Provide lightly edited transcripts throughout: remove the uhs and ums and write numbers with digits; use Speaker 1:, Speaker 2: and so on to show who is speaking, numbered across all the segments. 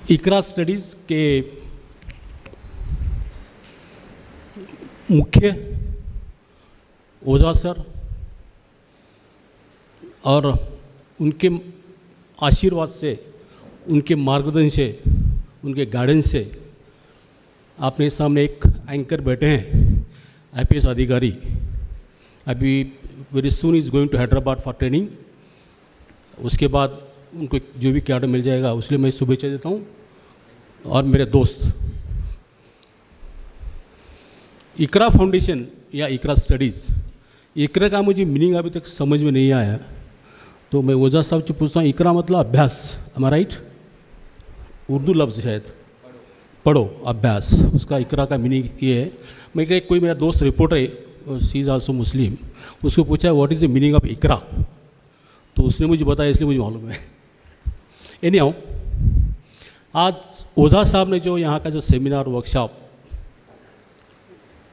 Speaker 1: इकरा studies के मुख्य ओझा sir और उनके आशीर्वाद से, उनके मार्गदर्शन से, उनके गाइडेंस से आपने सामने एक एंकर बैठे हैं, आईपीएस अधिकारी। अभी very soon is going to Hyderabad for training. उसके बाद उनको जो भी कैडर मिल जाएगा उसलिए मैं शुभेच्छा देता हूँ। और मेरे दोस्त, इकरा फाउंडेशन या इकरा स्टडीज़, इकरा का मुझे मीनिंग अभी तक समझ में नहीं आया, तो मैं ओझा साहब से पूछता हूँ, इकरा मतलब अभ्यास, am I राइट? उर्दू लफ्ज़ शायद पढ़ो, अभ्यास, उसका इकरा का मीनिंग ये है। मैं कह, कोई मेरा दोस्त रिपोर्टर है, सी इज़ आल्सो मुस्लिम, उसको पूछा what is the meaning of इकरा, तो उसने मुझे बताया, इसलिए मुझे मालूम है। एनीहाउ, आज ओझा साहब ने जो यहाँ का जो सेमिनार वर्कशॉप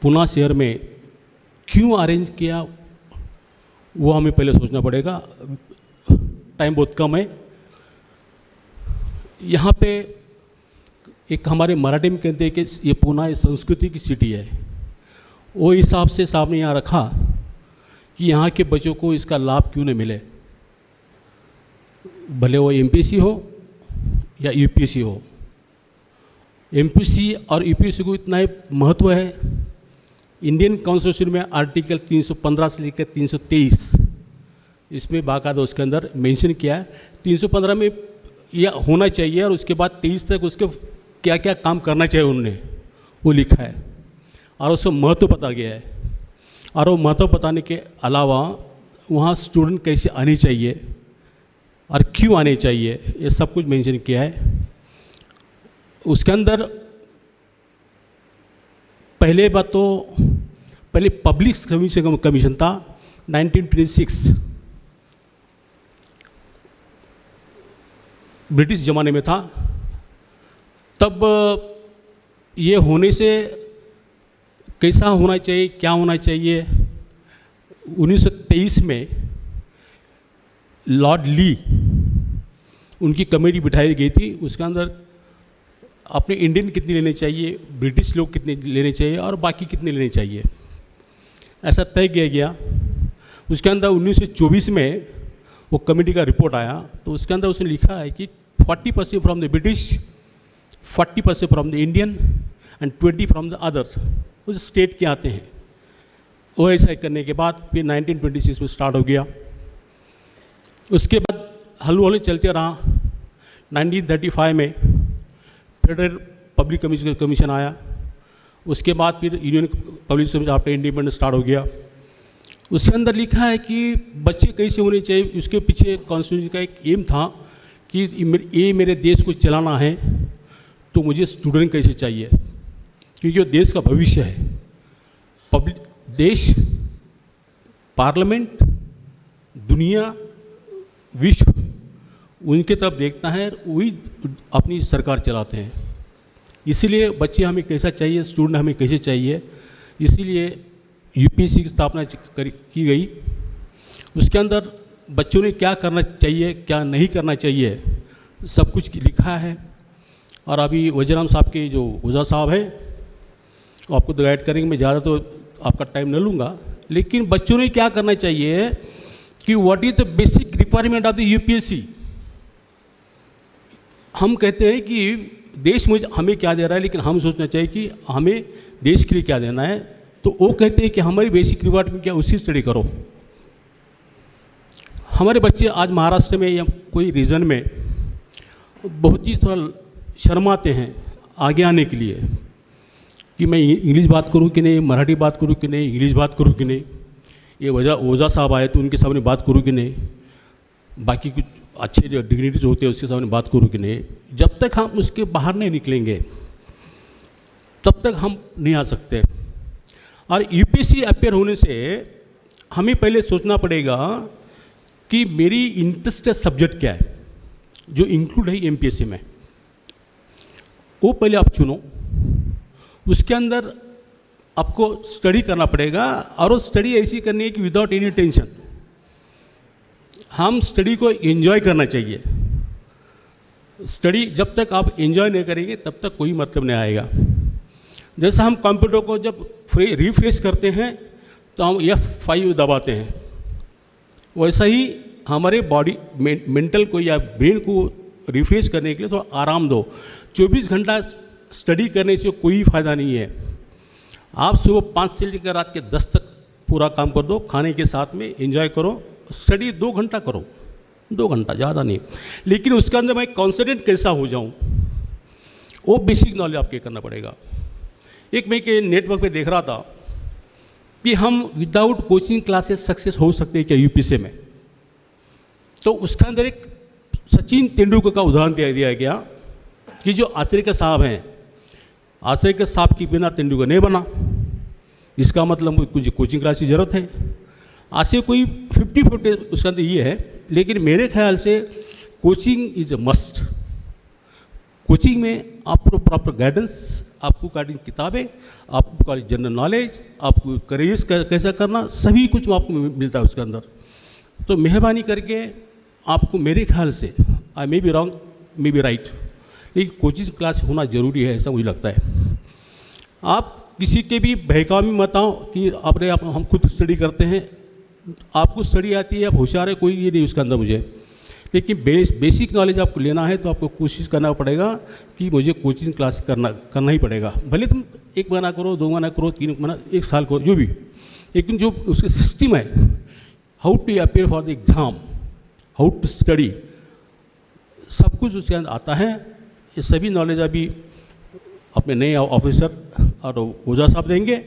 Speaker 1: पुणे शहर में क्यों अरेंज किया, वो हमें पहले सोचना पड़ेगा। टाइम बहुत कम है। यहाँ पे एक हमारे मराठी में कहते हैं कि ये पुणे संस्कृति की सिटी है, वो हिसाब से साहब ने यहाँ रखा कि यहाँ के बच्चों को इसका लाभ क्यों नहीं मिले, भले वो एमपीएससी हो या यूपीएससी हो। एमपीएससी और यूपीएससी को इतना ही महत्व है, इंडियन कॉन्स्टिट्यूशन में आर्टिकल 315 से लेकर 323 इसमें बाकायदा उसके अंदर मेंशन किया है। 315 में यह होना चाहिए और उसके बाद 23 तक उसके क्या क्या काम करना चाहिए उन्होंने वो लिखा है और उसका महत्व पता गया है। और वो महत्व बताने के अलावा वहाँ स्टूडेंट कैसे आने चाहिए और क्यों आने चाहिए, ये सब कुछ मेंशन किया है। उसके अंदर पहले बात तो पहले पब्लिक सर्विस कमीशन था 1926, ब्रिटिश ज़माने में था। तब ये होने से कैसा होना चाहिए, क्या होना चाहिए, 1923 में लॉर्ड ली उनकी कमेटी बिठाई गई थी। उसके अंदर अपने इंडियन कितने लेने चाहिए, ब्रिटिश लोग कितने लेने चाहिए और बाकी कितने लेने चाहिए, ऐसा तय किया गया। उसके अंदर 1924 में वो कमेटी का रिपोर्ट आया, तो उसके अंदर उसने लिखा है कि 40% from the British, 40% from the Indian and 20 from the other, उस स्टेट के आते हैं। वो ऐसा करने के बाद फिर 1926 में स्टार्ट हो गया। उसके बाद हल्लू हल्लू चलते रहा। 1935 में फेडरल पब्लिक कमीशन आया। उसके बाद फिर union public service after independence start हो गया। उसके अंदर लिखा है कि बच्चे कैसे होने चाहिए। उसके पीछे कॉन्स्टिट्यूशन का एक एम था कि ये मेरे देश को चलाना है तो मुझे स्टूडेंट कैसे चाहिए, क्योंकि वो देश का भविष्य है। पब्लिक, देश, पार्लियामेंट, दुनिया, विश्व उनके तरफ देखता है, वही अपनी सरकार चलाते हैं। इसीलिए बच्चे हमें कैसा चाहिए, स्टूडेंट हमें कैसे चाहिए, इसीलिए यूपीएससी की स्थापना की गई। उसके अंदर बच्चों ने क्या करना चाहिए, क्या नहीं करना चाहिए, सब कुछ लिखा है। और अभी वजीराम साहब के जो ओझा साहब हैं वो आपको गाइड करेंगे। मैं ज़्यादा तो आपका टाइम न लूँगा, लेकिन बच्चों ने क्या करना चाहिए कि what is the basic requirement of the UPSC. हम कहते हैं कि देश मुझे हमें क्या दे रहा है, लेकिन हम सोचना चाहिए कि हमें देश के लिए क्या देना है। तो वो कहते हैं कि हमारी बेसिक रिक्वायरमेंट क्या, उसी स्टडी करो। हमारे बच्चे आज महाराष्ट्र में या कोई रीजन में बहुत ही थोड़ा शर्माते हैं आगे आने के लिए कि मैं इंग्लिश बात करूं कि नहीं, मराठी बात करूं कि नहीं, इंग्लिश बात करूं कि नहीं, ये ओझा साहब आए तो उनके सामने बात करूं कि नहीं, बाकी कुछ अच्छे जो डिग्निटीज होते हैं उसके सामने बात करूं कि नहीं। जब तक हम उसके बाहर नहीं निकलेंगे तब तक हम नहीं आ सकते। और यूपीएससी अपेयर होने से हमें पहले सोचना पड़ेगा कि मेरी इंटरेस्टेड सब्जेक्ट क्या है जो इंक्लूड है एमपीएससी में, वो पहले आप चुनो। उसके अंदर आपको स्टडी करना पड़ेगा और वो स्टडी ऐसी करनी है कि विदाउट एनी टेंशन। हम स्टडी को एंजॉय करना चाहिए। स्टडी जब तक आप एंजॉय नहीं करेंगे तब तक कोई मतलब नहीं आएगा। जैसा हम कंप्यूटर को जब रिफ्रेश करते हैं तो हम F5 दबाते हैं, वैसा ही हमारे बॉडी मेंटल को या ब्रेन को रिफ्रेश करने के लिए थोड़ा आराम दो। 24 घंटा स्टडी करने से कोई फ़ायदा नहीं है। आप सुबह 5 से लेकर रात के 10 तक पूरा काम कर दो, खाने के साथ में एंजॉय करो। स्टडी 2 घंटा करो, 2 घंटा, ज़्यादा नहीं, लेकिन उसके अंदर मैं कॉन्सेंट्रेट कैसा हो जाऊँ, वो बेसिक नॉलेज आपके करना पड़ेगा। एक मैं के नेटवर्क पे देख रहा था कि हम विदाउट कोचिंग क्लासेस सक्सेस हो सकते हैं क्या यूपीएससी में। तो उसके अंदर एक सचिन तेंदुलकर का उदाहरण दिया गया कि जो आचरेकर साहब हैं, आचरेकर साहब के बिना तेंदुलकर नहीं बना। इसका मतलब कुछ कोचिंग क्लास की ज़रूरत है। आज से कोई 50-50 उसके अंदर ये है, लेकिन मेरे ख्याल से coaching is a must. Coaching में आपको प्रॉपर गाइडेंस, आपको गाइडिंग किताबें, आपको जनरल नॉलेज, आपको करियर कैसा करना, सभी कुछ आपको मिलता है उसके अंदर। तो मेहरबानी करके आपको, मेरे ख्याल से, I may be wrong, may be right, लेकिन कोचिंग क्लास होना ज़रूरी है, ऐसा मुझे लगता है। आप किसी के भी बहकावे में मत आओ कि आप हम खुद स्टडी करते हैं, आपको स्टडी आती है, आप होशियार है, कोई ये नहीं उसके अंदर मुझे। लेकिन बेसिक नॉलेज आपको लेना है तो आपको कोशिश करना पड़ेगा कि मुझे कोचिंग क्लास करना ही पड़ेगा। भले तुम 1 महीना करो, 2 महीना करो, 3 महीना, 1 साल करो, जो भी, लेकिन जो उसके सिस्टम है, how to appear for the exam, how to study, सब कुछ उसके अंदर आता है। ये सभी नॉलेज अभी अपने नए ऑफिसर और ओझा साहब देंगे।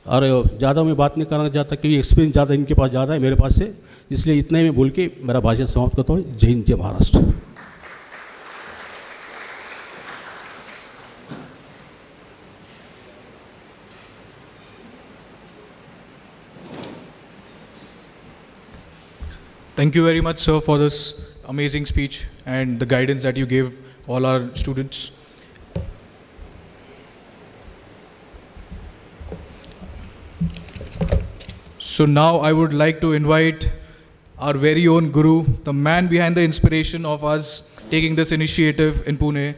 Speaker 1: और ज़्यादा मैं बात नहीं करना चाहता क्योंकि एक्सपीरियंस ज़्यादा इनके पास ज़्यादा है मेरे पास से, इसलिए इतना ही मैं बोल के मेरा भाषण समाप्त करता हूँ। जय हिंद, जय Maharashtra.
Speaker 2: Thank you very much, sir, for this amazing speech and the guidance that you gave all our students. So now I would like to invite our very own Guru, the man behind the inspiration of us taking this initiative in Pune.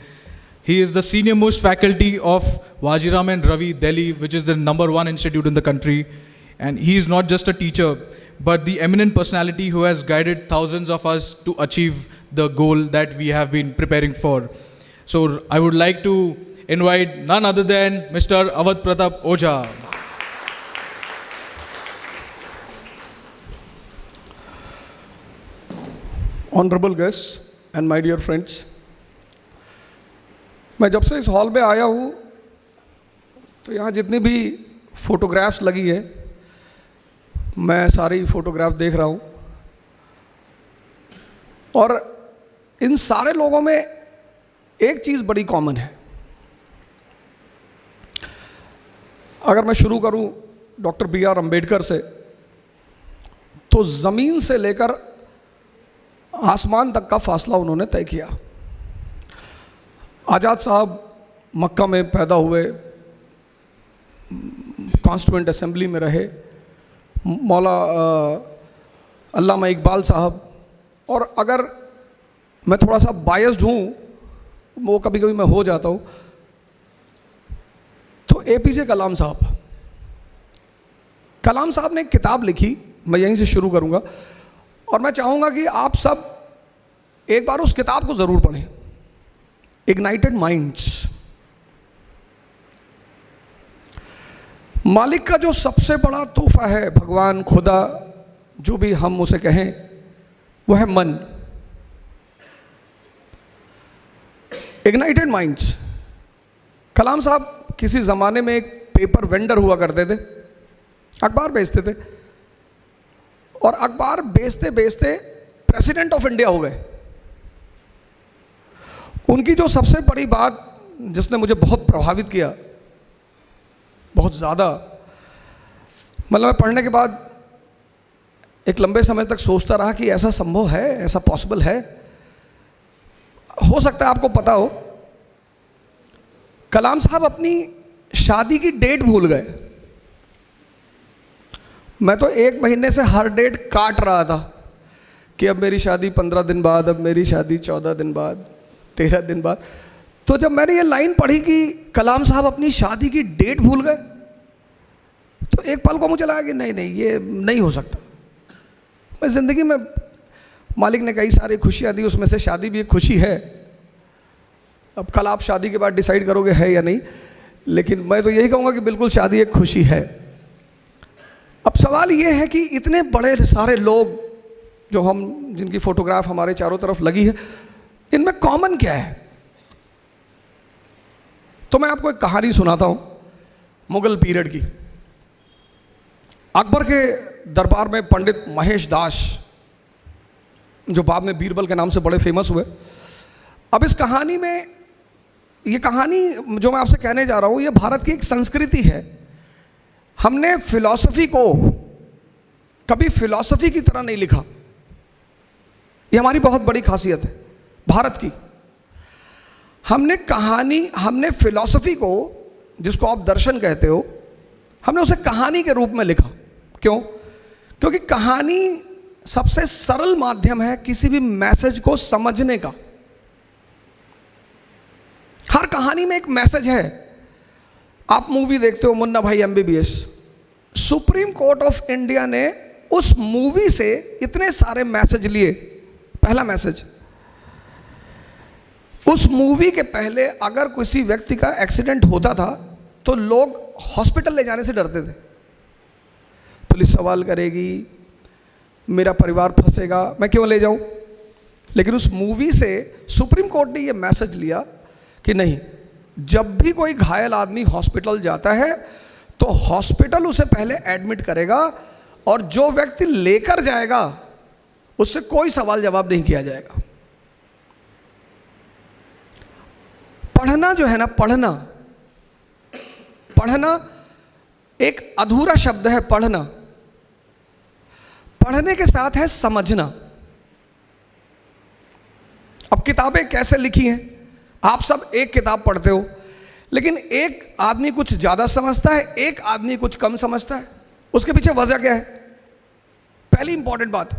Speaker 2: He is the senior most faculty of Vajiram and Ravi, Delhi, which is the #1 institute in the country. And he is not just a teacher, but the eminent personality who has guided thousands of us to achieve the goal that we have been preparing for. So I would like to invite none other than Mr. Awadh Pratap Ojha.
Speaker 3: Honourable guest and my dear friends, मैं जब से इस hall में आया हूँ तो यहाँ जितनी भी फोटोग्राफ्स लगी है, मैं सारी फोटोग्राफ देख रहा हूँ और इन सारे लोगों में एक चीज़ बड़ी कॉमन है। अगर मैं शुरू करूँ डॉक्टर B.R. अम्बेडकर से, तो ज़मीन से लेकर आसमान तक का फासला उन्होंने तय किया। आज़ाद साहब मक्का में पैदा हुए, कॉन्स्टिट्यूएंट असेंबली में रहे, मौला अल्लामा इकबाल साहब, और अगर मैं थोड़ा सा बायस्ड हूँ, वो कभी कभी मैं हो जाता हूँ, तो APJ कलाम साहब। कलाम साहब ने एक किताब लिखी, मैं यहीं से शुरू करूँगा और मैं चाहूँगा कि आप सब एक बार उस किताब को ज़रूर पढ़ें, इग्नाइटेड माइंड्स। मालिक का जो सबसे बड़ा तोहफा है, भगवान, खुदा, जो भी हम उसे कहें, वो है मन। Ignited minds. कलाम साहब किसी ज़माने में एक पेपर वेंडर हुआ करते थे, अखबार बेचते थे, और अखबार बेचते बेचते प्रेसिडेंट ऑफ इंडिया हो गए। उनकी जो सबसे बड़ी बात जिसने मुझे बहुत प्रभावित किया, बहुत ज़्यादा, मतलब मैं पढ़ने के बाद एक लंबे समय तक सोचता रहा कि ऐसा संभव है, ऐसा पॉसिबल है। हो सकता है आपको पता हो, कलाम साहब अपनी शादी की डेट भूल गए। मैं तो 1 महीने से हर डेट काट रहा था कि अब मेरी शादी 15 दिन बाद, अब मेरी शादी 14 दिन बाद, 13 दिन बाद। तो जब मैंने ये लाइन पढ़ी कि कलाम साहब अपनी शादी की डेट भूल गए, तो एक पल को मुझे लगा कि नहीं नहीं, ये नहीं हो सकता। मैं ज़िंदगी में मालिक ने कई सारी खुशियाँ दी, उसमें से शादी भी एक खुशी है। अब कल आप शादी के बाद डिसाइड करोगे है या नहीं, लेकिन मैं तो यही कहूँगा कि बिल्कुल शादी एक खुशी है। अब सवाल ये है कि इतने बड़े सारे लोग जो हम, जिनकी फोटोग्राफ हमारे चारों तरफ लगी है, इनमें कॉमन क्या है? तो मैं आपको एक कहानी सुनाता हूं मुगल पीरियड की। अकबर के दरबार में पंडित महेश दास, जो बाद में बीरबल के नाम से बड़े फेमस हुए। अब इस कहानी में, ये कहानी जो मैं आपसे कहने जा रहा हूं, ये भारत की एक संस्कृति है। हमने फिलॉसफी को कभी फिलॉसफी की तरह नहीं लिखा, ये हमारी बहुत बड़ी खासियत है भारत की। हमने फिलॉसफी को, जिसको आप दर्शन कहते हो, हमने उसे कहानी के रूप में लिखा। क्यों? क्योंकि कहानी सबसे सरल माध्यम है किसी भी मैसेज को समझने का। हर कहानी में एक मैसेज है। आप मूवी देखते हो मुन्ना भाई MBBS, supreme court of India ने उस मूवी से इतने सारे मैसेज लिए। पहला मैसेज, उस मूवी के पहले अगर किसी व्यक्ति का एक्सीडेंट होता था तो लोग हॉस्पिटल ले जाने से डरते थे। पुलिस सवाल करेगी, मेरा परिवार फंसेगा, मैं क्यों ले जाऊं। लेकिन उस मूवी से सुप्रीम कोर्ट ने यह मैसेज लिया कि नहीं, जब भी कोई घायल आदमी हॉस्पिटल जाता है तो हॉस्पिटल उसे पहले एडमिट करेगा और जो व्यक्ति लेकर जाएगा उससे कोई सवाल जवाब नहीं किया जाएगा। पढ़ना जो है ना, पढ़ना एक अधूरा शब्द है। पढ़ने के साथ है समझना। अब किताबें कैसे लिखी हैं, आप सब एक किताब पढ़ते हो, लेकिन एक आदमी कुछ ज्यादा समझता है, एक आदमी कुछ कम समझता है। उसके पीछे वजह क्या है? पहली इंपॉर्टेंट बात,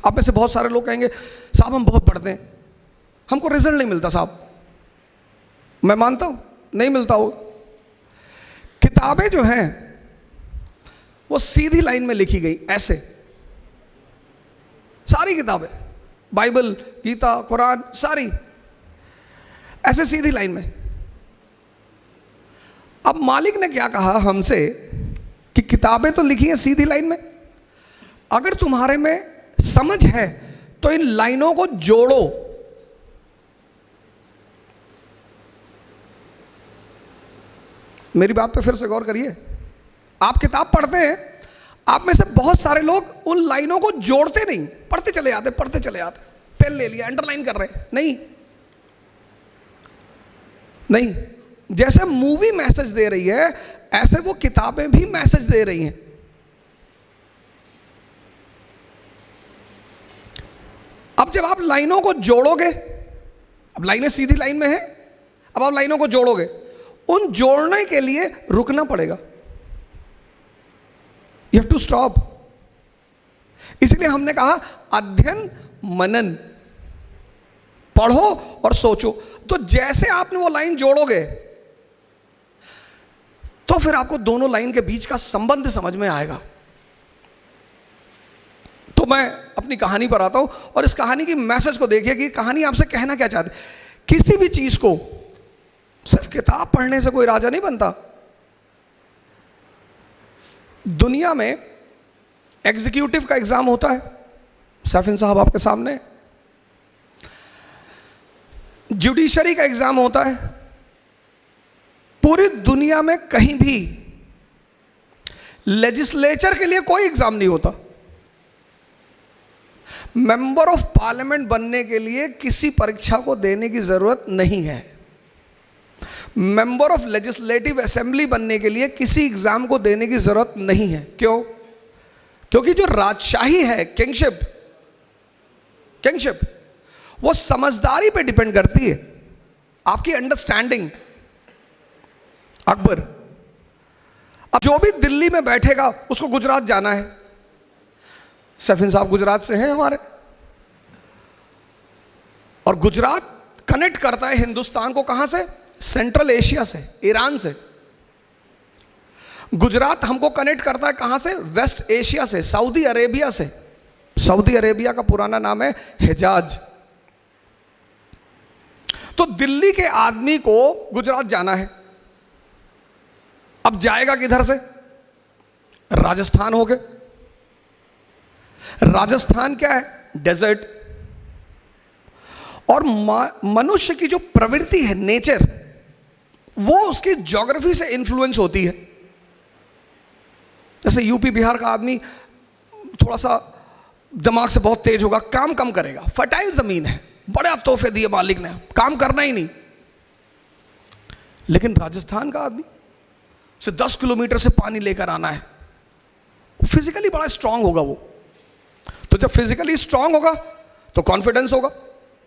Speaker 3: आप में से बहुत सारे लोग कहेंगे साहब हम बहुत पढ़ते हैं, हमको रिजल्ट नहीं मिलता। साहब मैं मानता हूं नहीं मिलता हो। किताबें जो हैं वो सीधी लाइन में लिखी गई, ऐसे सारी किताबें, बाइबल, गीता, कुरान, सारी ऐसे सीधी लाइन में। अब मालिक ने क्या कहा हमसे कि किताबें तो लिखी हैं सीधी लाइन में, अगर तुम्हारे में समझ है तो इन लाइनों को जोड़ो। मेरी बात पे फिर से गौर करिए। आप किताब पढ़ते हैं, आप में से बहुत सारे लोग उन लाइनों को जोड़ते नहीं, पढ़ते चले जाते, पेन ले लिया, अंडरलाइन कर रहे हैं। नहीं, जैसे मूवी मैसेज दे रही है ऐसे वो किताबें भी मैसेज दे रही हैं। अब जब आप लाइनों को जोड़ोगे, अब लाइनें सीधी लाइन में हैं, अब आप लाइनों को जोड़ोगे, उन जोड़ने के लिए रुकना पड़ेगा। You have to stop. इसलिए हमने कहा अध्ययन मनन, पढ़ो और सोचो। तो जैसे आपने वो लाइन जोड़ोगे तो फिर आपको दोनों लाइन के बीच का संबंध समझ में आएगा। तो मैं अपनी कहानी पर आता हूं और इस कहानी की मैसेज को देखिए कि कहानी आपसे कहना क्या चाहती है। किसी भी चीज को सिर्फ किताब पढ़ने से कोई राजा नहीं बनता। दुनिया में एग्जीक्यूटिव का एग्जाम होता है, सैफिन साहब आपके सामने। जुडिशरी का एग्जाम होता है। पूरी दुनिया में कहीं भी लेजिस्लेचर के लिए कोई एग्जाम नहीं होता। मेंबर ऑफ पार्लियामेंट बनने के लिए किसी परीक्षा को देने की जरूरत नहीं है। मेंबर ऑफ लेजिस्लेटिव असेंबली बनने के लिए किसी एग्जाम को देने की जरूरत नहीं है। क्यों? क्योंकि जो राजशाही है, किंगशिप, वो समझदारी पे डिपेंड करती है, आपकी अंडरस्टैंडिंग। अकबर, अब जो भी दिल्ली में बैठेगा उसको गुजरात जाना है। सैफिन साहब गुजरात से हैं हमारे, और और गुजरात कनेक्ट करता है हिंदुस्तान को कहां से? सेंट्रल एशिया से, ईरान से। गुजरात हमको कनेक्ट करता है कहां से? वेस्ट एशिया से, सऊदी अरेबिया से। सऊदी अरेबिया का पुराना नाम है हिजाज। तो दिल्ली के आदमी को गुजरात जाना है, अब जाएगा किधर से? राजस्थान होके। राजस्थान क्या है? डेजर्ट। और मनुष्य की जो प्रवृत्ति है, नेचर, वो उसकी ज्योग्राफी से इंफ्लुएंस होती है। जैसे यूपी बिहार का आदमी थोड़ा सा दिमाग से बहुत तेज होगा, काम कम करेगा, फर्टाइल जमीन है, बड़े तोहफे दिए मालिक ने, काम करना ही नहीं। लेकिन राजस्थान का आदमी से 10 किलोमीटर से पानी लेकर आना है, फिजिकली बड़ा स्ट्रांग होगा वो। तो जब फिजिकली स्ट्रांग होगा तो कॉन्फिडेंस होगा।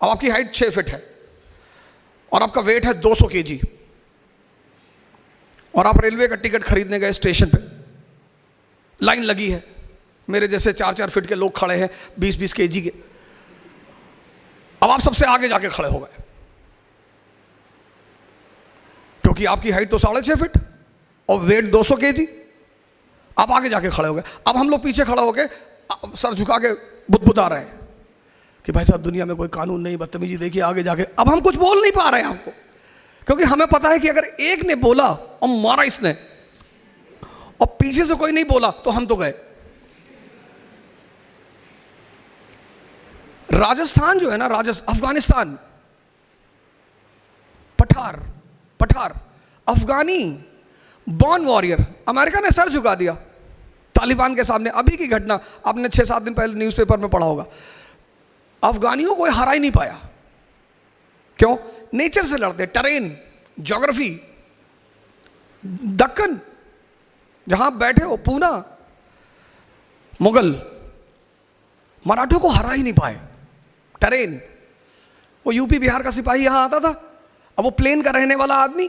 Speaker 3: अब आपकी हाइट 6 फीट है और आपका वेट है 200 केजी, और आप रेलवे का टिकट खरीदने गए, स्टेशन पे लाइन लगी है, मेरे जैसे 4-4 फीट के लोग खड़े हैं 20-20 केजी के। अब आप सबसे आगे जाके खड़े हो गए क्योंकि आपकी हाइट तो 6.5 फीट और वेट 200 केजी। आप आगे जाके खड़े हो गए। अब हम लोग पीछे खड़े हो गए, सर झुका के बुदबुदा रहे हैं कि भाई साहब दुनिया में कोई कानून नहीं, बदतमीजी देखिए आगे जाके। अब हम कुछ बोल नहीं पा रहे हैं आपको, क्योंकि हमें पता है कि अगर एक ने बोला और मारा इसने और पीछे से कोई नहीं बोला तो हम तो गए। राजस्थान जो है ना, अफगानिस्तान, पठार अफगानी बॉर्न वॉरियर, अमेरिका ने सर झुका दिया तालिबान के सामने। अभी की घटना आपने 6-7 दिन पहले न्यूज़पेपर में पढ़ा होगा। अफगानियों को हरा ही नहीं पाया। क्यों? नेचर से लड़ते, टेरेन, ज्योग्राफी। दक्कन जहां बैठे हो, पूना, मुगल, मराठों को हरा ही नहीं पाए। टेरेन, वो यूपी बिहार का सिपाही यहां आता था, अब वो प्लेन का रहने वाला आदमी,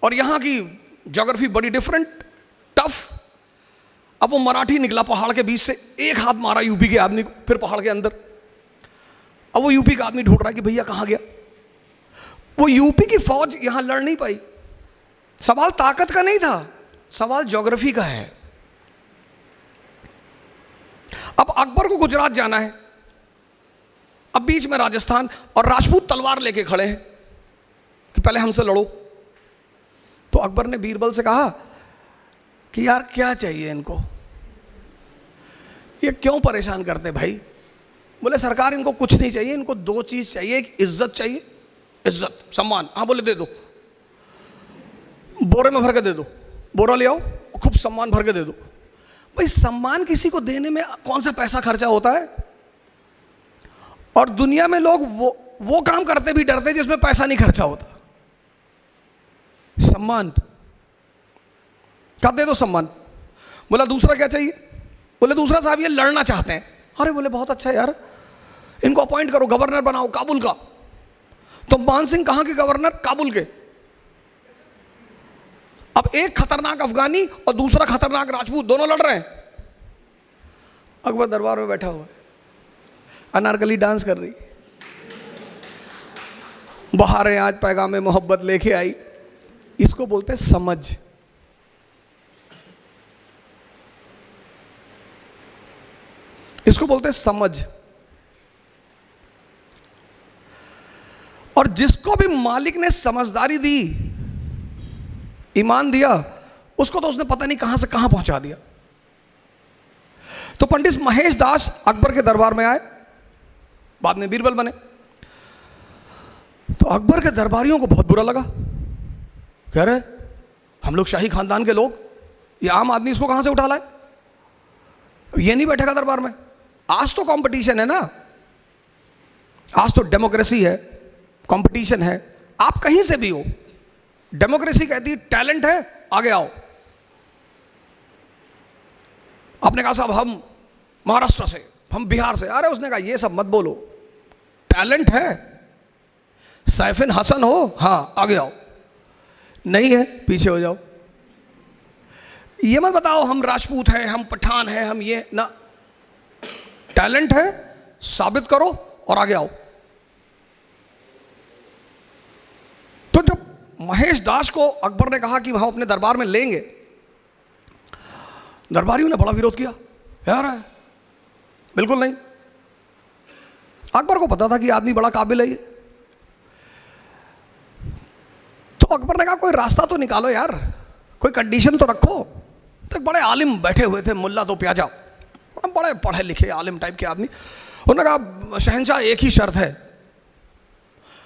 Speaker 3: और यहां की ज्योग्राफी बड़ी डिफरेंट, टफ। अब वो मराठी निकला पहाड़ के बीच से, एक हाथ मारा यूपी के आदमी को, फिर पहाड़ के अंदर। अब वो यूपी का आदमी ढूंढ रहा है कि भैया कहां गया। वो यूपी की फौज यहां लड़ नहीं पाई। सवाल ताकत का नहीं था, सवाल ज्योग्राफी का है। अब अकबर को गुजरात जाना है, अब बीच में राजस्थान, और राजपूत तलवार लेके खड़े हैं कि पहले हमसे लड़ो। तो अकबर ने बीरबल से कहा कि यार क्या चाहिए इनको, ये क्यों परेशान करते भाई? बोले सरकार इनको कुछ नहीं चाहिए, इनको 2 चीज चाहिए, एक इज्जत चाहिए, इज्जत, सम्मान। हाँ बोले दे दो, बोरे में भर के दे दो, बोरा ले आओ, खूब सम्मान भर के दे दो। भाई सम्मान किसी को देने में कौन सा पैसा खर्चा होता है? और दुनिया में लोग वो काम करते भी डरते जिसमें पैसा नहीं खर्चा होता। सम्मान का दे दो, सम्मान। बोला दूसरा क्या चाहिए? बोले दूसरा साहब ये लड़ना चाहते हैं। अरे बोले बहुत अच्छा यार, इनको अपॉइंट करो, गवर्नर बनाओ काबुल का। तो मान सिंह कहां के गवर्नर? काबुल के। अब एक खतरनाक अफगानी और दूसरा खतरनाक राजपूत, दोनों लड़ रहे हैं। अकबर दरबार में बैठा हुआ है, अनारकली डांस कर रही, बहारें आज पैगामे मोहब्बत लेके आई। इसको बोलते हैं समझ। इसको बोलते हैं समझ। और जिसको भी मालिक ने समझदारी दी, ईमान दिया, उसको तो उसने पता नहीं कहां से कहां पहुंचा दिया। तो पंडित महेश दास अकबर के दरबार में आए, बाद में बीरबल बने। तो अकबर के दरबारियों को बहुत बुरा लगा, कह रहे हम लोग शाही खानदान के लोग, ये आम आदमी इसको कहां से उठा लाए, ये नहीं बैठेगा दरबार में। आज तो कंपटीशन है ना, आज तो डेमोक्रेसी है, कंपटीशन है, आप कहीं से भी हो। डेमोक्रेसी कहती है टैलेंट है आगे आओ। आपने कहा साहब हम महाराष्ट्र से, हम बिहार से, अरे उसने कहा ये सब मत बोलो, टैलेंट है, सैफिन हसन हो, हाँ आगे आओ, नहीं है पीछे हो जाओ। ये मत बताओ हम राजपूत हैं, हम पठान हैं, हम ये ना, टैलेंट है साबित करो और आगे आओ। महेश दास को अकबर ने कहा कि हम अपने दरबार में लेंगे, दरबारियों ने बड़ा विरोध किया, यार है बिल्कुल नहीं। अकबर को पता था कि आदमी बड़ा काबिल है ये, तो अकबर ने कहा कोई रास्ता तो निकालो यार, कोई कंडीशन तो रखो। तो एक बड़े आलिम बैठे हुए थे, मुल्ला दो प्याजा, बड़े पढ़े लिखे आलिम टाइप के आदमी। उन्होंने कहा शहंशाह एक ही शर्त है,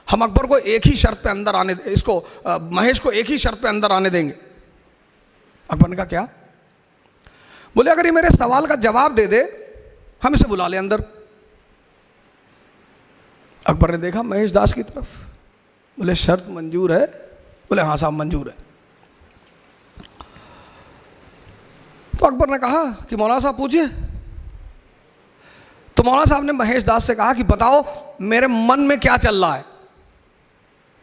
Speaker 3: हम अकबर को एक ही शर्त पे अंदर आने, इसको महेश को एक ही शर्त पे अंदर आने देंगे। अकबर ने कहा क्या? बोले अगर ये मेरे सवाल का जवाब दे दे हम इसे बुला ले अंदर। अकबर ने देखा महेश दास की तरफ, बोले शर्त मंजूर है? बोले हाँ साहब मंजूर है। तो अकबर ने कहा कि मौलाना साहब पूछिए। तो मौलाना साहब ने महेश दास से कहा कि बताओ मेरे मन में क्या चल रहा है।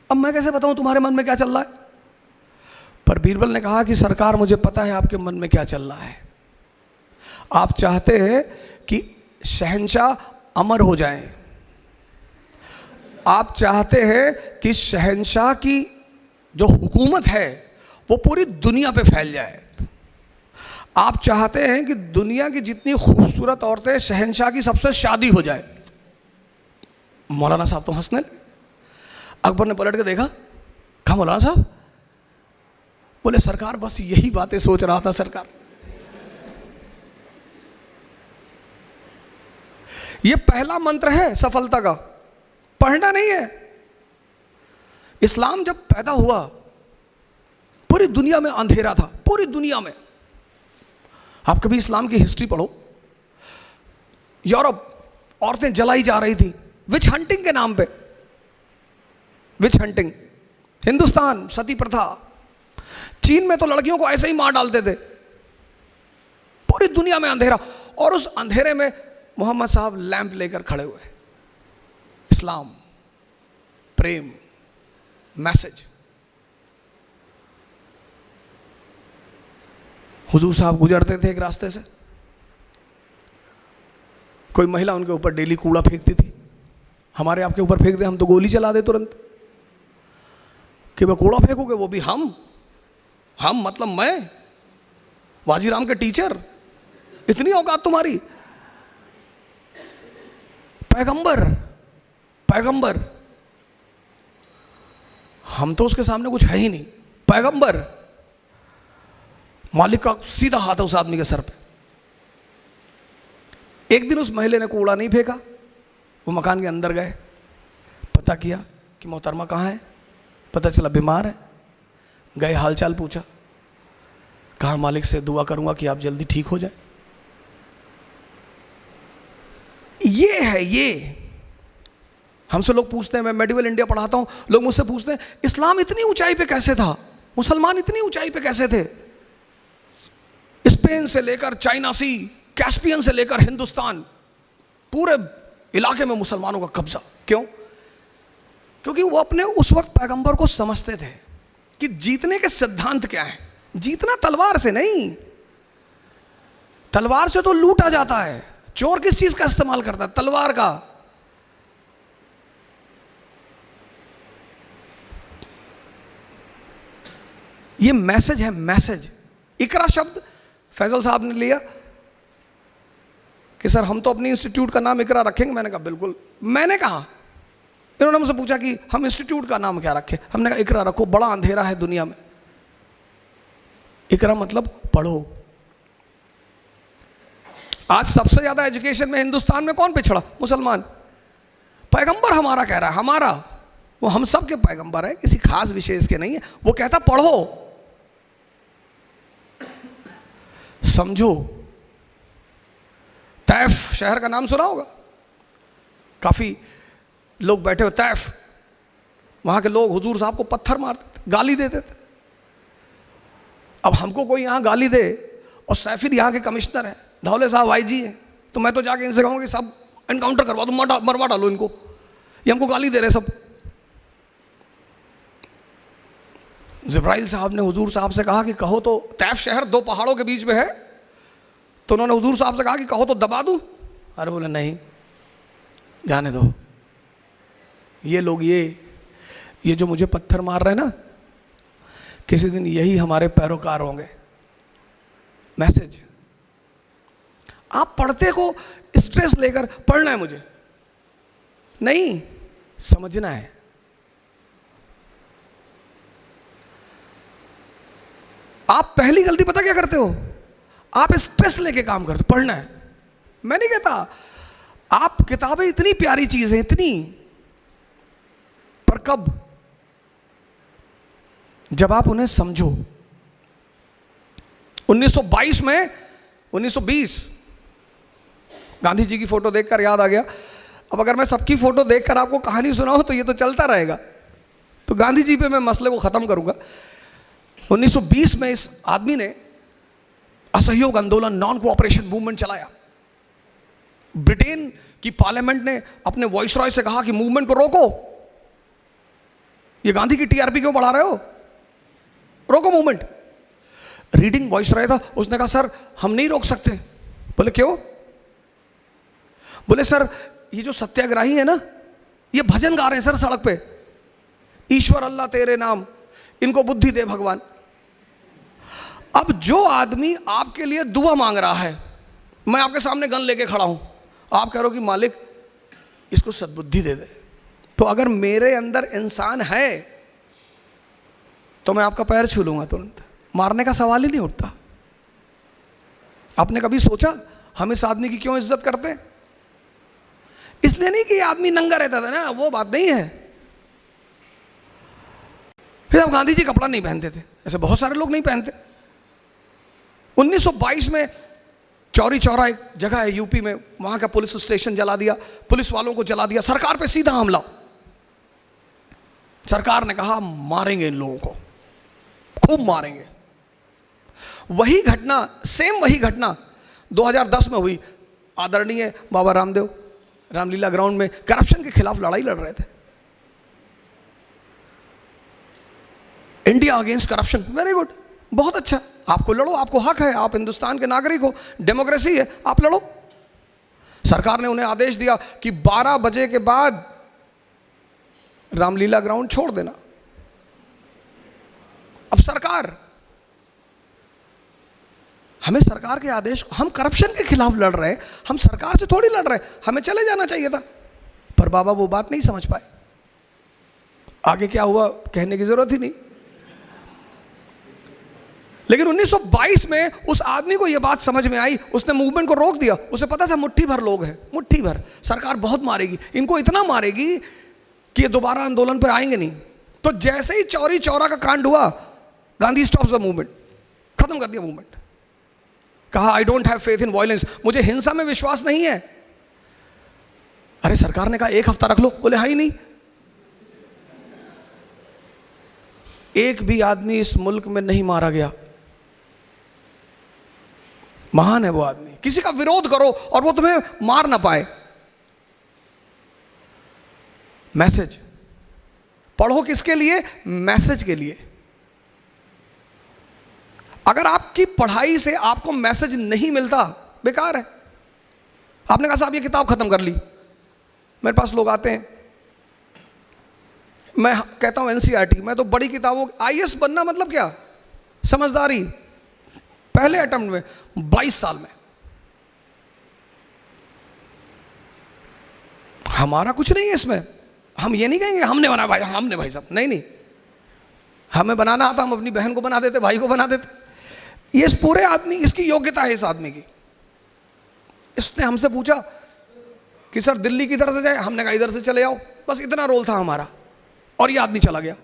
Speaker 3: अब मैं कैसे बताऊं तुम्हारे मन में क्या चल रहा है? पर बीरबल ने कहा कि सरकार मुझे पता है आपके मन में क्या चल रहा है। आप चाहते हैं कि शहंशाह अमर हो जाएं, आप चाहते हैं कि शहंशाह की जो हुकूमत है वो पूरी दुनिया पे फैल जाए, आप चाहते हैं कि दुनिया की जितनी खूबसूरत औरतें शहंशाह की सबसे शादी हो जाए। मौलाना साहब तो हंसने लगे। अकबर ने पलट के देखा, कहा मौलाना साहब? बोले सरकार बस यही बातें सोच रहा था सरकार। ये पहला मंत्र है सफलता का, पढ़ना नहीं है। इस्लाम जब पैदा हुआ पूरी दुनिया में अंधेरा था, पूरी दुनिया में। आप कभी इस्लाम की हिस्ट्री पढ़ो, यूरोप औरतें जलाई जा रही थी विच हंटिंग के नाम पे, विच हंटिंग। हिंदुस्तान सती प्रथा, चीन में तो लड़कियों को ऐसे ही मार डालते थे। पूरी दुनिया में अंधेरा, और उस अंधेरे में मोहम्मद साहब लैंप लेकर खड़े हुए। इस्लाम, प्रेम, मैसेज। हुजूर साहब गुजरते थे एक रास्ते से, कोई महिला उनके ऊपर डेली कूड़ा फेंकती थी। हमारे आपके ऊपर फेंक दे हम तो गोली चला दे तुरंत, कि वह कूड़ा फेंकोगे वो भी हम मतलब मैं, वाजीराम के टीचर, इतनी औकात तुम्हारी? पैगंबर, पैगंबर, हम तो उसके सामने कुछ है ही नहीं। पैगंबर, मालिक का सीधा हाथ है उस आदमी के सर पे। एक दिन उस महिला ने कूड़ा नहीं फेंका, वो मकान के अंदर गए, पता किया कि मोहतरमा कहाँ है, पता चला बीमार है। गए हालचाल पूछा, कहा मालिक से दुआ करूंगा कि आप जल्दी ठीक हो जाए। ये है ये। हमसे लोग पूछते हैं, मैं मेडिवल इंडिया पढ़ाता हूं, लोग मुझसे पूछते हैं इस्लाम इतनी ऊंचाई पे कैसे था, मुसलमान इतनी ऊंचाई पे कैसे थे? स्पेन से लेकर चाइना सी, कैस्पियन से लेकर हिंदुस्तान, पूरे इलाके में मुसलमानों का कब्जा। क्यों? क्योंकि वो अपने उस वक्त पैगंबर को समझते थे कि जीतने के सिद्धांत क्या है। जीतना तलवार से नहीं, तलवार से तो लूटा जाता है। चोर किस चीज का इस्तेमाल करता है? तलवार का। ये मैसेज है, मैसेज। इकरा शब्द फैजल साहब ने लिया कि सर हम तो अपनी इंस्टीट्यूट का नाम इकरा रखेंगे। मैंने कहा बिल्कुल। मैंने कहा, इन्होंने मुझसे पूछा कि हम इंस्टीट्यूट का नाम क्या रखें, हमने कहा इकरा रखो, बड़ा अंधेरा है दुनिया में। इकरा मतलब पढ़ो। आज सबसे ज्यादा एजुकेशन में हिंदुस्तान में कौन पिछड़ा? मुसलमान। पैगंबर हमारा कह रहा है, हमारा, वो हम सब के पैगंबर है, किसी खास विशेष के नहीं है। वो कहता पढ़ो, समझो। तैफ शहर का नाम सुना होगा, काफी लोग बैठे हो तैफ। वहां के लोग हुजूर साहब को पत्थर मारते थे, गाली देते थे। अब हमको कोई यहां गाली दे, और सैफिर यहां के कमिश्नर है, धौले साहब आईजी है, तो मैं तो जाके इनसे कहूंगा कि सब एनकाउंटर करवा दो, मरवा डालो इनको, ये हमको गाली दे रहे सब। जिब्राइल साहब ने हुजूर साहब से कहा कि कहो तो, तैफ शहर दो पहाड़ों के बीच में है, तो उन्होंने हुजूर साहब से कहा कि कहो तो दबा दूं। अरे बोले नहीं, जाने दो। ये लोग ये जो मुझे पत्थर मार रहे हैं ना, किसी दिन यही हमारे पैरोकार होंगे। मैसेज। आप पढ़ते को स्ट्रेस लेकर पढ़ना है मुझे नहीं, समझना है। आप पहली गलती पता क्या करते हो? आप स्ट्रेस लेके काम करते। पढ़ना है, मैं नहीं कहता, आप किताबें इतनी प्यारी चीज है, इतनी, पर कब? जब आप उन्हें समझो। 1922 में 1920 गांधी जी की फोटो देखकर याद आ गया। अब अगर मैं सबकी फोटो देखकर आपको कहानी सुनाऊं तो ये तो चलता रहेगा, तो गांधी जी पे मैं मसले को खत्म करूंगा। 1920 में इस आदमी ने असहयोग आंदोलन, नॉन कोऑपरेशन मूवमेंट चलाया। ब्रिटेन की पार्लियामेंट ने अपने वॉइसरॉय से कहा कि मूवमेंट को रोको, ये गांधी की टीआरपी क्यों बढ़ा रहे हो, रोको मूवमेंट। रीडिंग वॉइसरॉय था, उसने कहा सर हम नहीं रोक सकते। बोले क्यों? बोले सर ये जो सत्याग्रही है ना, ये भजन गा रहे हैं सर सड़क पे, ईश्वर अल्लाह तेरे नाम, इनको बुद्धि दे भगवान। अब जो आदमी आपके लिए दुआ मांग रहा है, मैं आपके सामने गन लेके खड़ा हूं, आप कह रहे हो कि मालिक इसको सद्बुद्धि दे दे, तो अगर मेरे अंदर इंसान है तो मैं आपका पैर छू लूंगा तुरंत, मारने का सवाल ही नहीं उठता। आपने कभी सोचा हम इस आदमी की क्यों इज्जत करते हैं? इसलिए नहीं कि ये आदमी नंगा रहता था ना, वो बात नहीं है। फिर अब गांधी जी कपड़ा नहीं पहनते थे, ऐसे बहुत सारे लोग नहीं पहनते। 1922 में चौरी चौरा एक जगह है यूपी में, वहां का पुलिस स्टेशन जला दिया, पुलिस वालों को जला दिया, सरकार पे सीधा हमला। सरकार ने कहा मारेंगे इन लोगों को, खूब मारेंगे। वही घटना, सेम वही घटना 2010 में हुई। आदरणीय बाबा रामदेव रामलीला ग्राउंड में करप्शन के खिलाफ लड़ाई लड़ रहे थे। India against corruption, very good, बहुत अच्छा, आपको लड़ो, आपको हक है, आप हिंदुस्तान के नागरिक हो, डेमोक्रेसी है, आप लड़ो। सरकार ने उन्हें आदेश दिया कि 12 बजे के बाद रामलीला ग्राउंड छोड़ देना। अब सरकार, हमें सरकार के आदेश, हम करप्शन के खिलाफ लड़ रहे हैं, हम सरकार से थोड़ी लड़ रहे, हमें चले जाना चाहिए था। पर बाबा वो बात नहीं समझ पाए। आगे क्या हुआ कहने की जरूरत ही नहीं। लेकिन 1922 में उस आदमी को यह बात समझ में आई, उसने मूवमेंट को रोक दिया। उसे पता था मुट्ठी भर लोग हैं, मुट्ठी भर, सरकार बहुत मारेगी, इनको इतना मारेगी कि ये दोबारा आंदोलन पर आएंगे नहीं। तो जैसे ही चौरी चौरा का कांड हुआ, गांधी स्टॉप्स द मूवमेंट, खत्म कर दिया मूवमेंट। कहा I don't have faith in violence, मुझे हिंसा में विश्वास नहीं है। अरे सरकार ने कहा एक हफ्ता रख लो, बोले हाँ ही नहीं। एक भी आदमी इस मुल्क में नहीं मारा गया। महान है वो आदमी। किसी का विरोध करो और वो तुम्हें मार ना पाए। मैसेज पढ़ो किसके लिए? मैसेज के लिए। अगर आपकी पढ़ाई से आपको मैसेज नहीं मिलता, बेकार है। आपने कहा साहब ये किताब खत्म कर ली, मेरे पास लोग आते हैं, मैं कहता हूं एनसीईआरटी, मैं तो बड़ी किताबों, आईएएस बनना मतलब क्या? समझदारी, पहले अटेम्प्ट में 22 साल में। हमारा कुछ नहीं है इसमें, हम ये नहीं कहेंगे हमने बनाया भाई, हमने भाई साहब, नहीं नहीं, हमें बनाना आता, हम अपनी बहन को बना देते, भाई को बना देते। ये इस पूरे आदमी, इसकी योग्यता है इस आदमी की। इसने हमसे पूछा कि सर दिल्ली की तरफ से जाए, हमने कहा इधर से चले आओ, बस इतना रोल था हमारा, और ये आदमी चला गया।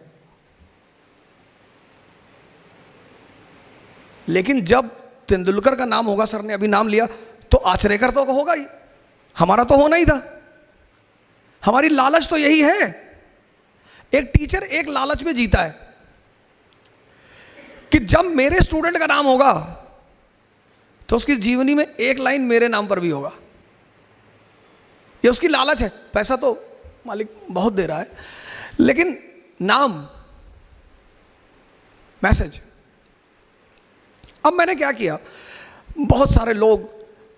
Speaker 3: लेकिन जब तेंदुलकर का नाम होगा, सर ने अभी नाम लिया, तो आचरेकर तो होगा ही, हमारा तो होना ही था। हमारी लालच तो यही है। एक टीचर एक लालच में जीता है कि जब मेरे स्टूडेंट का नाम होगा तो उसकी जीवनी में एक लाइन मेरे नाम पर भी होगा। ये उसकी लालच है। पैसा तो मालिक बहुत दे रहा है, लेकिन नाम, मैसेज। अब मैंने क्या किया, बहुत सारे लोग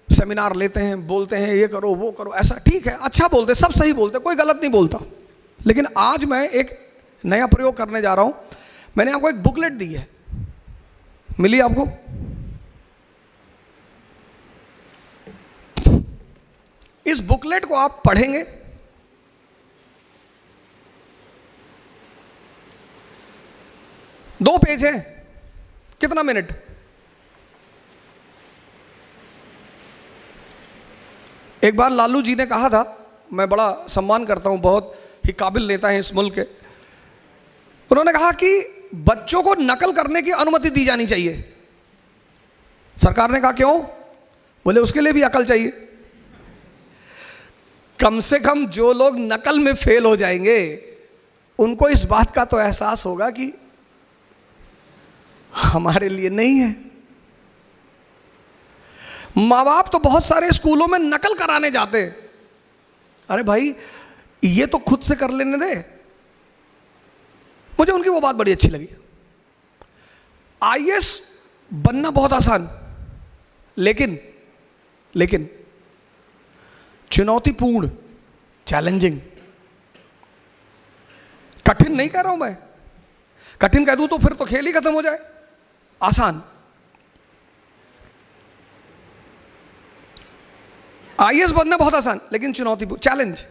Speaker 3: सेमिनार लेते हैं, बोलते हैं ये करो वो करो, ऐसा ठीक है, अच्छा बोलते, सब सही बोलते, कोई गलत नहीं बोलता। लेकिन आज मैं एक नया प्रयोग करने जा रहा हूं। मैंने आपको एक बुकलेट दी है, मिली आपको? इस बुकलेट को आप पढ़ेंगे, दो पेज है, कितना मिनट? एक बार लालू जी ने कहा था, मैं बड़ा सम्मान करता हूं, बहुत ही काबिल नेता हैं इस मुल्क के, उन्होंने कहा कि बच्चों को नकल करने की अनुमति दी जानी चाहिए। सरकार ने कहा क्यों? बोले उसके लिए भी अकल चाहिए। कम से कम जो लोग नकल में फेल हो जाएंगे उनको इस बात का तो एहसास होगा कि हमारे लिए नहीं है। माँ बाप तो बहुत सारे स्कूलों में नकल कराने जाते हैं। अरे भाई ये तो खुद से कर लेने दे। मुझे उनकी वो बात बड़ी अच्छी लगी। आईएएस बनना बहुत आसान, लेकिन चुनौतीपूर्ण, चैलेंजिंग, कठिन नहीं कह रहा हूं मैं। कठिन कह दूं तो फिर तो खेल ही खत्म हो जाए। आसान, आईएएस बनना बहुत आसान, लेकिन चुनौतीपूर्ण, चैलेंज।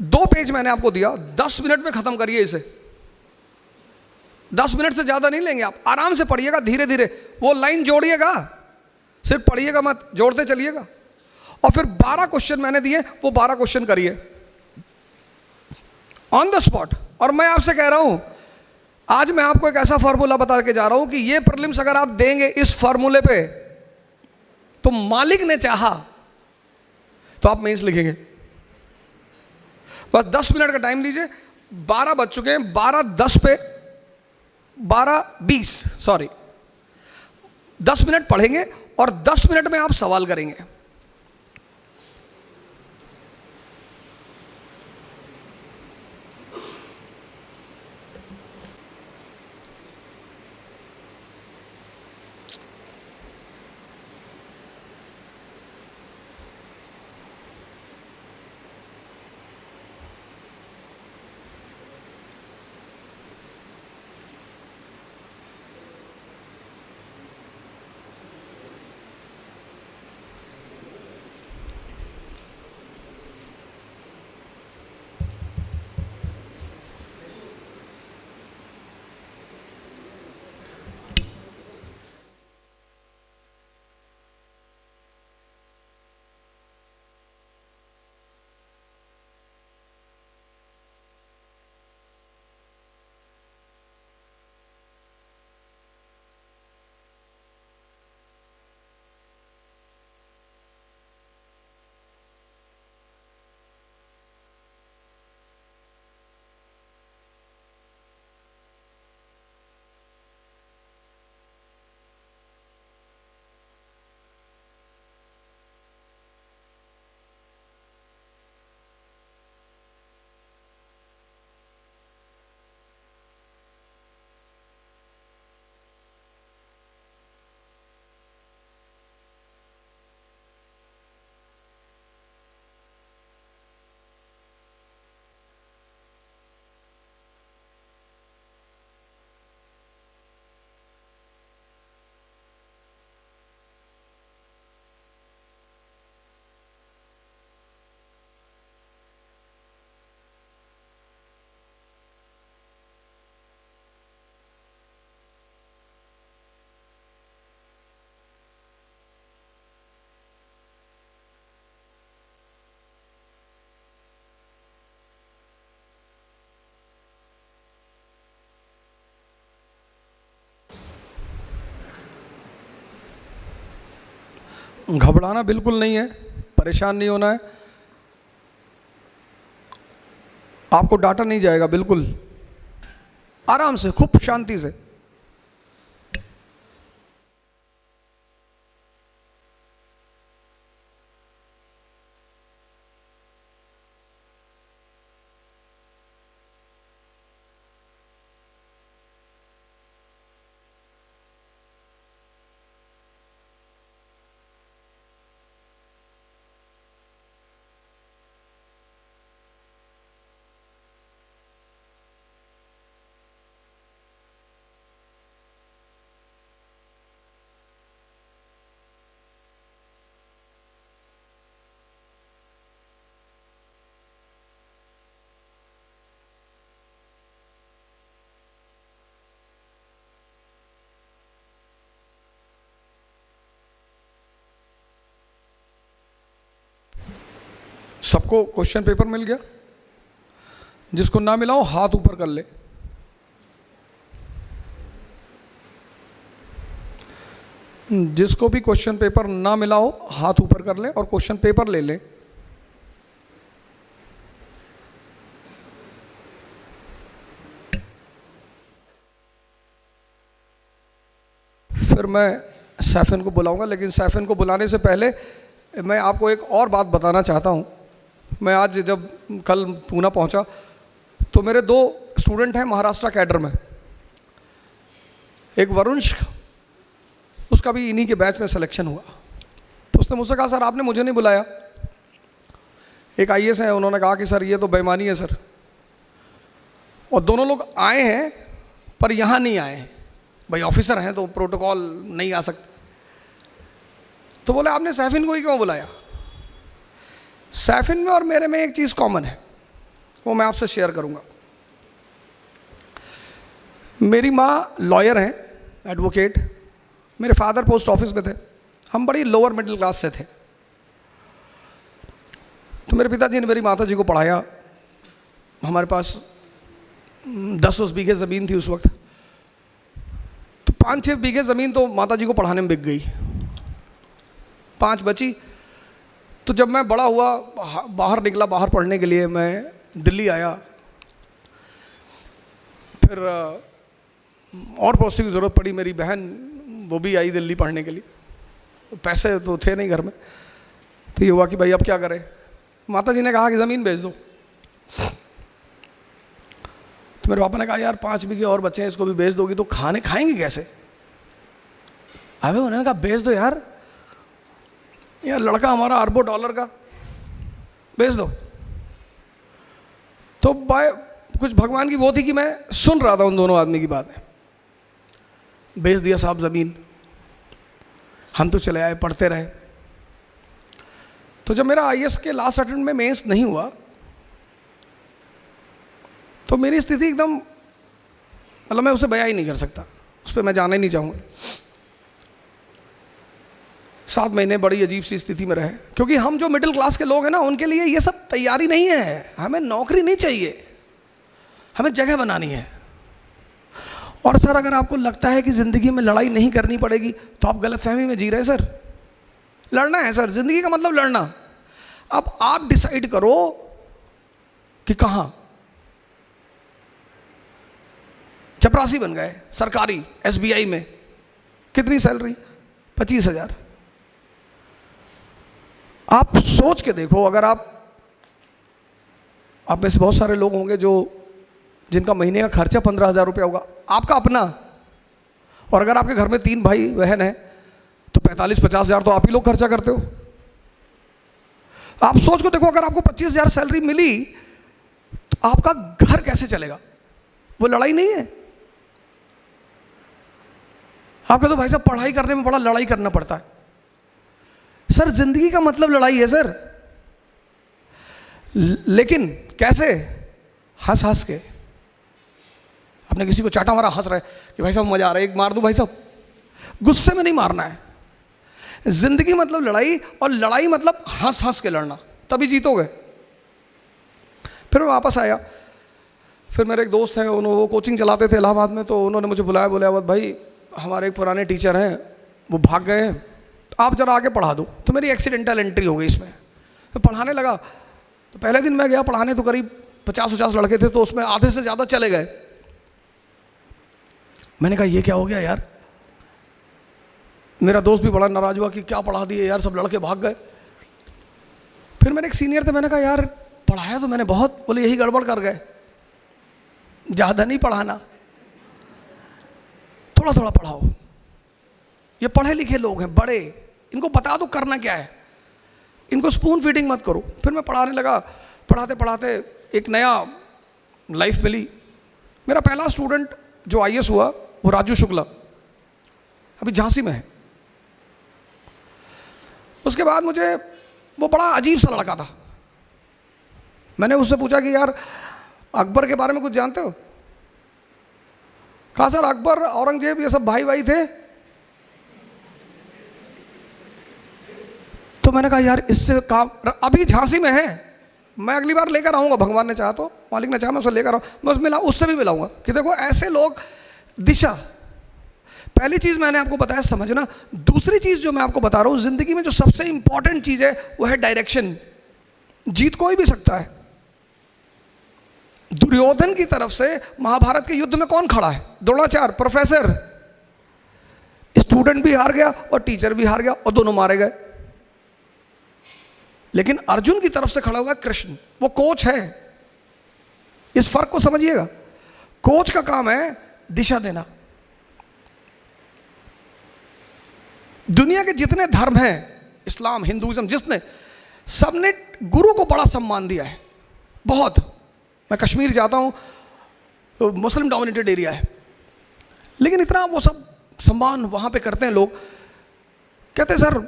Speaker 3: 2 पेज मैंने आपको दिया, 10 मिनट में खत्म करिए इसे। 10 मिनट से ज्यादा नहीं लेंगे आप। आराम से पढ़िएगा, धीरे धीरे वो लाइन जोड़िएगा, सिर्फ पढ़िएगा मत, जोड़ते चलिएगा। और फिर 12 क्वेश्चन मैंने दिए, वो 12 क्वेश्चन करिए ऑन द स्पॉट। और मैं आपसे कह रहा हूं, आज मैं आपको एक ऐसा फॉर्मूला बता के जा रहा हूं कि ये प्रीलिम्स अगर आप देंगे इस फॉर्मूले पे, तो मालिक ने चाहा तो आप मेंस लिखेंगे। बस 10 मिनट का टाइम लीजिए। 12 बज चुके हैं, 12:10 पे 12:20 सॉरी, 10 मिनट पढ़ेंगे और 10 मिनट में आप सवाल करेंगे। घबराना बिल्कुल नहीं है, परेशान नहीं होना है, आपको डांटा नहीं जाएगा, बिल्कुल आराम से, खूब शांति से। सबको क्वेश्चन पेपर मिल गया? जिसको ना मिला हो हाथ ऊपर कर ले। जिसको भी क्वेश्चन पेपर ना मिला हो हाथ ऊपर कर ले और क्वेश्चन पेपर ले ले। फिर मैं सैफिन को बुलाऊंगा, लेकिन सैफिन को बुलाने से पहले मैं आपको एक और बात बताना चाहता हूं। मैं आज जब कल पूना पहुंचा तो मेरे 2 स्टूडेंट हैं महाराष्ट्र कैडर में। एक वरुण, उसका भी इन्हीं के बैच में सिलेक्शन हुआ। तो उसने मुझसे कहा सर आपने मुझे नहीं बुलाया। एक आईएएस है, उन्होंने कहा कि सर ये तो बेईमानी है सर। और दोनों लोग आए हैं पर यहाँ नहीं आए, भाई ऑफिसर हैं तो प्रोटोकॉल नहीं आ सकते। तो बोले आपने सैफिन को ही क्यों बुलाया? सैफिन में और मेरे में एक चीज़ कॉमन है, वो मैं आपसे शेयर करूंगा। मेरी माँ लॉयर हैं, एडवोकेट। मेरे फादर पोस्ट ऑफिस में थे। हम बड़ी लोअर मिडिल क्लास से थे। तो मेरे पिताजी ने मेरी माता जी को पढ़ाया। हमारे पास 10-10 बीघे ज़मीन थी उस वक्त। तो 5-6 बीघे ज़मीन तो माता जी को पढ़ाने में बिक गई, 5 बची। तो जब मैं बड़ा हुआ, बाहर निकला, बाहर पढ़ने के लिए मैं दिल्ली आया। फिर और पड़ोसी की ज़रूरत पड़ी, मेरी बहन वो भी आई दिल्ली पढ़ने के लिए। पैसे तो थे नहीं घर में। तो ये हुआ कि भाई अब क्या करें। माता जी ने कहा कि ज़मीन बेच दो। तो मेरे पापा ने कहा यार 5 बीघे और बच्चे हैं, इसको भी बेच दोगी तो खाएंगे कैसे? अबे उन्होंने कहा बेच दो यार लड़का हमारा अरबों डॉलर का, बेच दो। तो कुछ भगवान की वो थी कि मैं सुन रहा था उन दोनों आदमी की बातें। बेच दिया साहब ज़मीन। हम तो चले आए, पढ़ते रहे। तो जब मेरा आईएएस के लास्ट अटेम्प्ट में मेंस नहीं हुआ तो मेरी स्थिति एकदम, मतलब मैं उसे बयां ही नहीं कर सकता, उस पर मैं जाना ही नहीं चाहूँगा। 7 महीने बड़ी अजीब सी स्थिति में रहे, क्योंकि हम जो मिडिल क्लास के लोग हैं ना, उनके लिए ये सब तैयारी नहीं है। हमें नौकरी नहीं चाहिए, हमें जगह बनानी है। और सर अगर आपको लगता है कि ज़िंदगी में लड़ाई नहीं करनी पड़ेगी तो आप गलतफहमी में जी रहे हैं सर। लड़ना है सर, ज़िंदगी का मतलब लड़ना। अब आप डिसाइड करो कि कहाँ। चपरासी बन गए सरकारी एसबीआई में, कितनी सैलरी? 25,000। आप सोच के देखो, अगर आप में से बहुत सारे लोग होंगे जिनका महीने का खर्चा 15,000 रुपया होगा, आपका अपना। और अगर आपके घर में 3 भाई बहन हैं तो 45-50 हज़ार तो आप ही लोग खर्चा करते हो। आप सोच को देखो, अगर आपको 25,000 सैलरी मिली तो आपका घर कैसे चलेगा? वो लड़ाई नहीं है? आप कहते हो भाई साहब पढ़ाई करने में बड़ा लड़ाई करना पड़ता है। सर जिंदगी का मतलब लड़ाई है सर, लेकिन कैसे? हंस हंस के। आपने किसी को चाटा मारा, हंस रहे कि भाई साहब मजा आ रहा है, एक मार दूं भाई साहब। गुस्से में नहीं मारना है। जिंदगी मतलब लड़ाई, और लड़ाई मतलब हंस हंस के लड़ना, तभी जीतोगे। फिर मैं वापस आया। फिर मेरे एक दोस्त हैं, वो कोचिंग चलाते थे इलाहाबाद में, तो उन्होंने मुझे बुलाया, बोले अवध भाई हमारे एक पुराने टीचर हैं, वो भाग गए हैं, आप जरा आगे पढ़ा दो। तो मेरी एक्सीडेंटल एंट्री हो गई इसमें। तो पढ़ाने लगा। तो पहले दिन मैं गया पढ़ाने, तो करीब 50-50 लड़के थे, तो उसमें आधे से ज़्यादा चले गए। मैंने कहा ये क्या हो गया यार। मेरा दोस्त भी बड़ा नाराज हुआ कि क्या पढ़ा दिए यार, सब लड़के भाग गए। फिर मेरे एक सीनियर थे, मैंने कहा यार पढ़ाया तो मैंने बहुत। बोले यही गड़बड़ कर गए, ज़्यादा नहीं पढ़ाना, थोड़ा थोड़ा पढ़ाओ। ये पढ़े लिखे लोग हैं बड़े, इनको बता दो करना क्या है, इनको स्पून फीडिंग मत करो। फिर मैं पढ़ाने लगा। पढ़ाते पढ़ाते एक नया लाइफ मिली। मेरा पहला स्टूडेंट जो आईएएस हुआ वो राजू शुक्ला, अभी झांसी में है। उसके बाद मुझे वो बड़ा अजीब सा लड़का था। मैंने उससे पूछा कि यार अकबर के बारे में कुछ जानते हो? कहा सर अकबर औरंगजेब ये सब भाई भाई थे। तो मैंने कहा यार इससे काम, अभी झांसी में है, मैं अगली बार लेकर आऊँगा, भगवान ने चाहा तो, मालिक ने चाहा मैं उसे लेकर आऊँ, मैं उससे उससे भी मिलाऊंगा कि देखो ऐसे लोग। दिशा, पहली चीज़ मैंने आपको बताया समझना। दूसरी चीज़ जो मैं आपको बता रहा हूँ, ज़िंदगी में जो सबसे इंपॉर्टेंट चीज़ है वो है डायरेक्शन। जीत कोई भी सकता है। दुर्योधन की तरफ से महाभारत के युद्ध में कौन खड़ा है? द्रोणाचार्य, प्रोफेसर। स्टूडेंट भी हार गया और टीचर भी हार गया और दोनों मारे गए। लेकिन अर्जुन की तरफ से खड़ा हुआ है कृष्ण, वो कोच है। इस फर्क को समझिएगा। कोच का काम है दिशा देना। दुनिया के जितने धर्म हैं, इस्लाम, हिंदुइज्म, जिसने, सबने गुरु को बड़ा सम्मान दिया है, बहुत। मैं कश्मीर जाता हूं तो मुस्लिम डोमिनेटेड एरिया है, लेकिन इतना वो सब सम्मान वहां पे करते हैं लोग। कहते हैं सर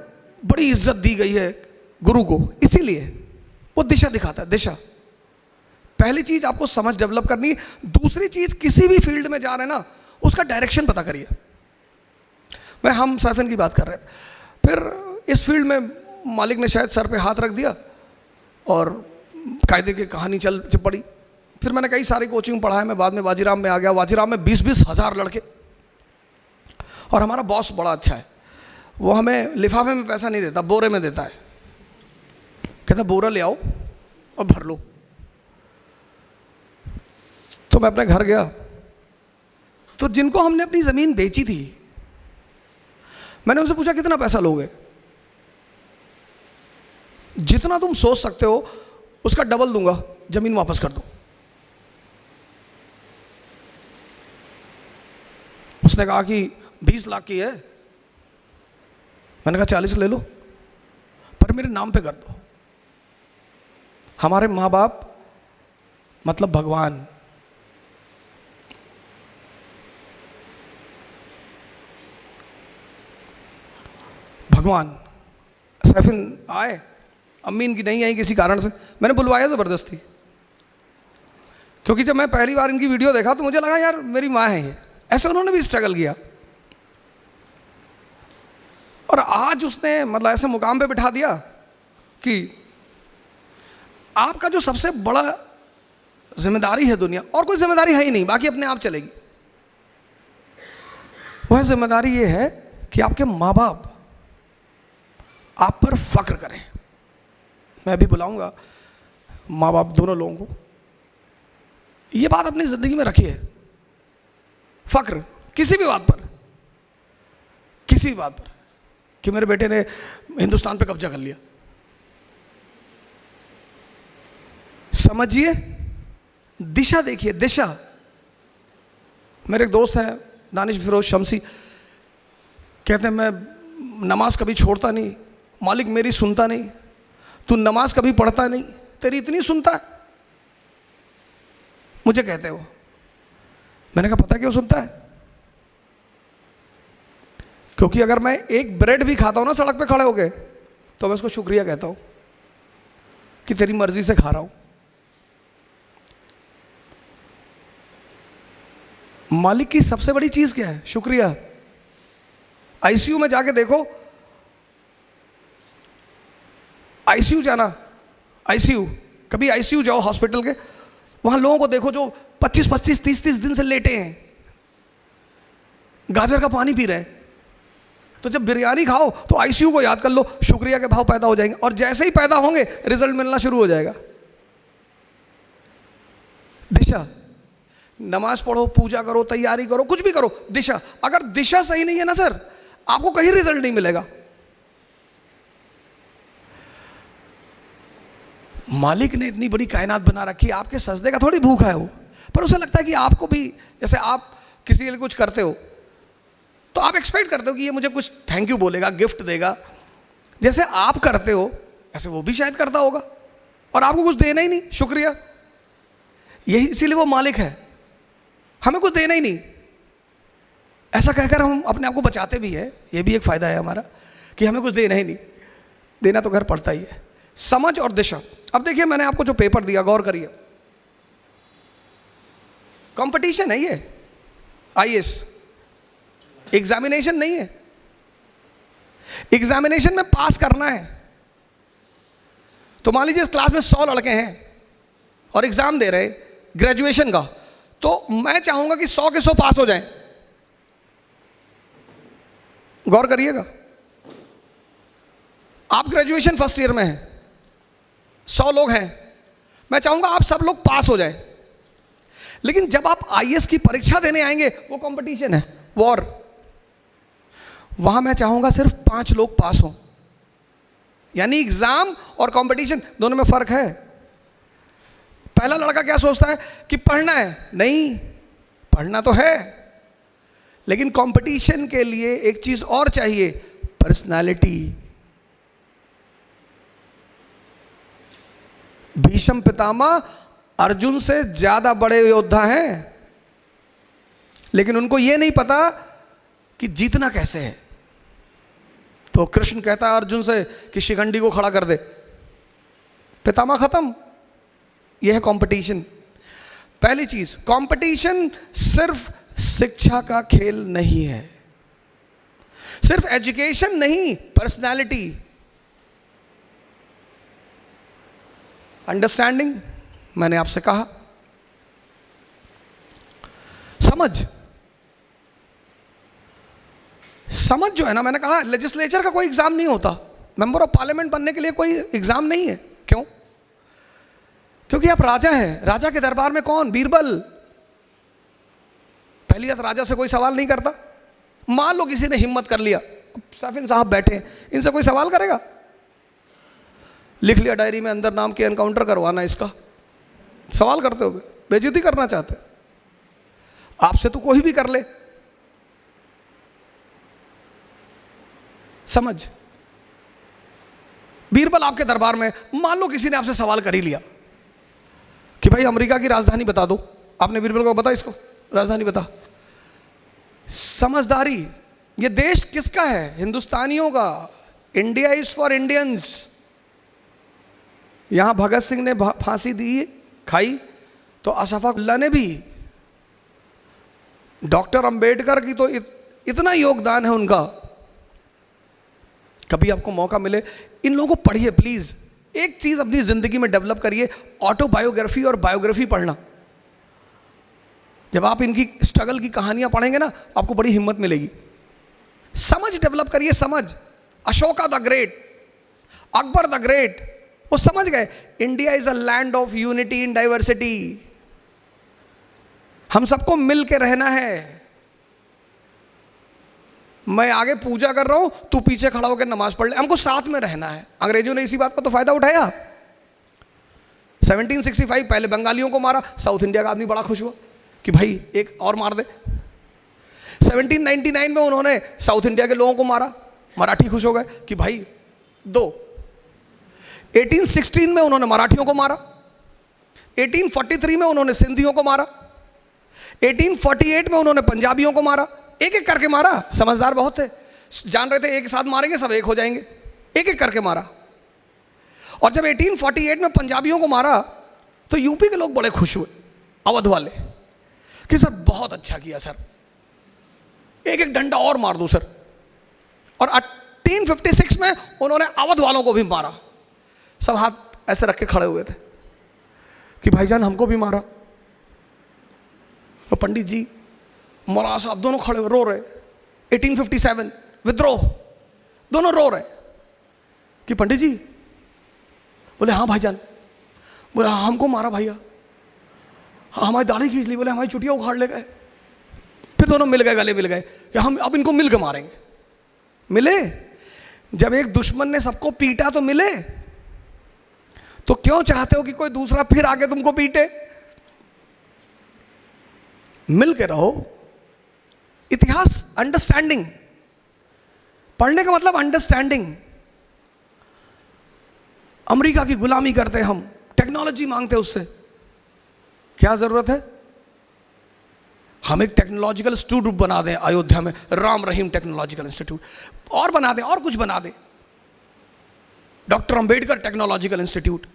Speaker 3: बड़ी इज्जत दी गई है गुरु को, इसीलिए वो दिशा दिखाता है। दिशा, पहली चीज आपको समझ डेवलप करनी। दूसरी चीज, किसी भी फील्ड में जा रहे हैं ना, उसका डायरेक्शन पता करिए। मैं हम साइफन की बात कर रहे हैं, फिर इस फील्ड में मालिक ने शायद सर पे हाथ रख दिया और कायदे की कहानी चल पड़ी। फिर मैंने कई सारी कोचिंग पढ़ा है, मैं बाद में वाजीराम में आ गया। वाजीराम में 20-20 हज़ार लड़के, और हमारा बॉस बड़ा अच्छा है, वो हमें लिफाफे में पैसा नहीं देता, बोरे में देता है। कहता बोरा ले आओ और भर लो। तो मैं अपने घर गया, तो जिनको हमने अपनी ज़मीन बेची थी, मैंने उनसे पूछा कितना पैसा लोगे? जितना तुम सोच सकते हो उसका डबल दूंगा, जमीन वापस कर दो। उसने कहा कि 20 लाख की है। मैंने कहा 40 ले लो, पर मेरे नाम पे कर दो। हमारे माँ बाप मतलब भगवान। भगवान सैफिन आए, अम्मी इनकी नहीं आई किसी कारण से, मैंने बुलवाया ज़बरदस्ती। क्योंकि जब मैं पहली बार इनकी वीडियो देखा तो मुझे लगा यार मेरी माँ है ये। ऐसे उन्होंने भी स्ट्रगल किया, और आज उसने मतलब ऐसे मुकाम पे बिठा दिया कि आपका जो सबसे बड़ा जिम्मेदारी है दुनिया, और कोई जिम्मेदारी है ही नहीं, बाकी अपने आप चलेगी। वह जिम्मेदारी ये है कि आपके माँ बाप आप पर फख्र करें। मैं भी बुलाऊंगा माँ बाप दोनों लोगों को, ये बात अपनी जिंदगी में रखिए। फख्र किसी भी बात पर, किसी भी बात पर, कि मेरे बेटे ने हिंदुस्तान पे कब्जा कर लिया। समझिए, दिशा देखिए, दिशा। मेरे एक दोस्त हैं दानिश फिरोज शमसी, कहते हैं मैं नमाज कभी छोड़ता नहीं, मालिक मेरी सुनता नहीं। तू नमाज कभी पढ़ता नहीं, तेरी इतनी सुनता है। मुझे कहते हो। मैंने कहा पता क्यों सुनता है? क्योंकि अगर मैं एक ब्रेड भी खाता हूं ना सड़क पे खड़े होके, तो मैं उसको शुक्रिया कहता हूं कि तेरी मर्जी से खा रहा हूं। मालिक की सबसे बड़ी चीज क्या है? शुक्रिया। आईसीयू में जाके देखो, आईसीयू जाना, आईसीयू, कभी आईसीयू जाओ हॉस्पिटल के, वहां लोगों को देखो जो 25-25, 30-30 दिन से लेटे हैं, गाजर का पानी पी रहे हैं। तो जब बिरयानी खाओ तो आईसीयू को याद कर लो, शुक्रिया के भाव पैदा हो जाएंगे, और जैसे ही पैदा होंगे रिजल्ट मिलना शुरू हो जाएगा। दिशा, नमाज पढ़ो, पूजा करो, तैयारी करो, कुछ भी करो, दिशा। अगर दिशा सही नहीं है ना सर, आपको कहीं रिजल्ट नहीं मिलेगा। मालिक ने इतनी बड़ी कायनात बना रखी है, आपके सजदे का थोड़ी भूखा है वो, पर उसे लगता है कि आपको भी, जैसे आप किसी के लिए कुछ करते हो तो आप एक्सपेक्ट करते हो कि ये मुझे कुछ थैंक यू बोलेगा, गिफ्ट देगा। जैसे आप करते हो ऐसे वो भी शायद करता होगा, और आपको कुछ देना ही नहीं, शुक्रिया। यही इसीलिए वो मालिक है, हमें कुछ देना ही नहीं। ऐसा कहकर हम अपने आप को बचाते भी है, ये भी एक फायदा है हमारा कि हमें कुछ देना ही नहीं, देना तो घर पड़ता ही है। समझ और दिशा। अब देखिए मैंने आपको जो पेपर दिया, गौर करिए, कंपटीशन है ये, आईएएस एग्जामिनेशन नहीं है। एग्जामिनेशन में पास करना है, तो मान लीजिए इस क्लास में 100 लड़के हैं और एग्जाम दे रहे ग्रेजुएशन का, तो मैं चाहूंगा कि 100 के 100 पास हो जाएं। गौर करिएगा, आप ग्रेजुएशन फर्स्ट ईयर में हैं, 100 लोग हैं, मैं चाहूंगा आप सब लोग पास हो जाएं। लेकिन जब आप आईएएस की परीक्षा देने आएंगे, वो कंपटीशन है, वॉर, वहां मैं चाहूंगा सिर्फ 5 लोग पास हों। यानी एग्जाम और कंपटीशन दोनों में फर्क है। पहला लड़का क्या सोचता है कि पढ़ना है, नहीं, पढ़ना तो है, लेकिन कंपटीशन के लिए एक चीज और चाहिए, पर्सनालिटी। भीष्म पितामह अर्जुन से ज्यादा बड़े योद्धा हैं, लेकिन उनको यह नहीं पता कि जीतना कैसे है। तो कृष्ण कहता है अर्जुन से कि शिखंडी को खड़ा कर दे, पितामह खत्म। यह है कंपटीशन। पहली चीज, कंपटीशन सिर्फ शिक्षा का खेल नहीं है, सिर्फ एजुकेशन नहीं, पर्सनालिटी, अंडरस्टैंडिंग, मैंने आपसे कहा, समझ। समझ जो है ना, मैंने कहा लेजिस्लेचर का कोई एग्जाम नहीं होता, मेंबर ऑफ पार्लियामेंट बनने के लिए कोई एग्जाम नहीं है। क्यों? क्योंकि आप राजा हैं। राजा के दरबार में कौन? बीरबल। पहली बात, राजा से कोई सवाल नहीं करता। मान लो किसी ने हिम्मत कर लिया, सैफिन साहब बैठे हैं, इनसे कोई सवाल करेगा? लिख लिया डायरी में, अंदर नाम के एनकाउंटर करवाना इसका। सवाल करते हो, बेइज्जती करना चाहते, आपसे तो कोई भी कर ले। समझ। बीरबल आपके दरबार में, मान लो किसी ने आपसे सवाल कर ही लिया कि भाई अमेरिका की राजधानी बता दो, आपने बीरबल को बता, इसको राजधानी बता। समझदारी। ये देश किसका है? हिंदुस्तानियों का। India is for Indians. यहां भगत सिंह ने फांसी दी, खाई, तो अशफाकुल्लाह ने भी, डॉक्टर अंबेडकर की तो इतना योगदान है उनका। कभी आपको मौका मिले, इन लोगों को पढ़िए प्लीज। एक चीज अपनी जिंदगी में डेवलप करिए, ऑटोबायोग्राफी और बायोग्राफी पढ़ना। जब आप इनकी स्ट्रगल की कहानियां पढ़ेंगे ना, आपको बड़ी हिम्मत मिलेगी। समझ डेवलप करिए, समझ। Ashoka the great, Akbar the great, वो समझ गए India is a land of unity in diversity. हम सबको मिल के रहना है। मैं आगे पूजा कर रहा हूं, तू पीछे खड़ा होकर नमाज पढ़ ले, हमको साथ में रहना है। अंग्रेजों ने इसी बात का तो फायदा उठाया। 1765 पहले बंगालियों को मारा, साउथ इंडिया का आदमी बड़ा खुश हुआ कि भाई एक और मार दे। 1799 में उन्होंने साउथ इंडिया के लोगों को मारा, मराठी खुश हो गए कि भाई 2। 1816 में उन्होंने मराठियों को मारा। 1843 में उन्होंने सिंधियों को मारा। 1848 में उन्होंने पंजाबियों को मारा। एक एक करके मारा। समझदार बहुत थे, जान रहे थे एक साथ मारेंगे सब एक हो जाएंगे, एक एक करके मारा। और जब 1848 में पंजाबियों को मारा तो यूपी के लोग बड़े खुश हुए, अवध वाले, कि सर बहुत अच्छा किया सर, एक एक डंडा और मार दो सर। और 1856 में उन्होंने अवध वालों को भी मारा। सब हाथ ऐसे रख के खड़े हुए थे कि भाईजान हमको भी मारा। तो पंडित जी, मौलाना साहब दोनों खड़े हुए रो रहे। 1857 विद्रोह, दोनों रो रहे कि पंडित जी, बोले हाँ भाईजान, बोले हाँ हमको मारा भैया, हाँ हमारी दाढ़ी खींच ली, बोले हमारी चुटिया उखाड़ ले गए। फिर दोनों मिल गए, गले मिल गए कि हम अब इनको मिल के मारेंगे। मिले। जब एक दुश्मन ने सबको पीटा तो मिले, तो क्यों चाहते हो कि कोई दूसरा फिर आके तुमको पीटे? मिल के रहो। इतिहास, अंडरस्टैंडिंग, पढ़ने का मतलब अंडरस्टैंडिंग। अमेरिका की गुलामी करते हम, टेक्नोलॉजी मांगते उससे, क्या जरूरत है? हम एक टेक्नोलॉजिकल इंस्टीट्यूट बना दें अयोध्या में, राम रहीम टेक्नोलॉजिकल इंस्टीट्यूट, और बना दें, और कुछ बना दें, doctor Ambedkar technological institute,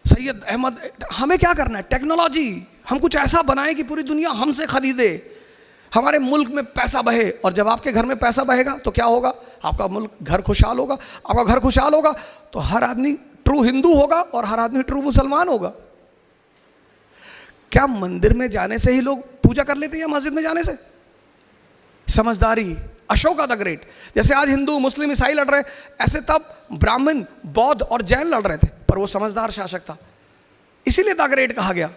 Speaker 3: Syed Ahmad. हमें क्या करना है? टेक्नोलॉजी। हम कुछ ऐसा बनाएं कि पूरी दुनिया हमसे खरीदे, हमारे मुल्क में पैसा बहे। और जब आपके घर में पैसा बहेगा तो क्या होगा? आपका मुल्क, घर खुशहाल होगा। आपका घर खुशहाल होगा तो हर आदमी ट्रू हिंदू होगा और हर आदमी ट्रू मुसलमान होगा। क्या मंदिर में जाने से ही लोग पूजा कर लेते हैं या मस्जिद में जाने से? समझदारी, अशोका द ग्रेट। जैसे आज हिंदू मुस्लिम ईसाई लड़ रहे, ऐसे तब ब्राह्मण बौद्ध और जैन लड़ रहे थे, पर वो समझदार शासक था, इसीलिए द ग्रेट कहा गया।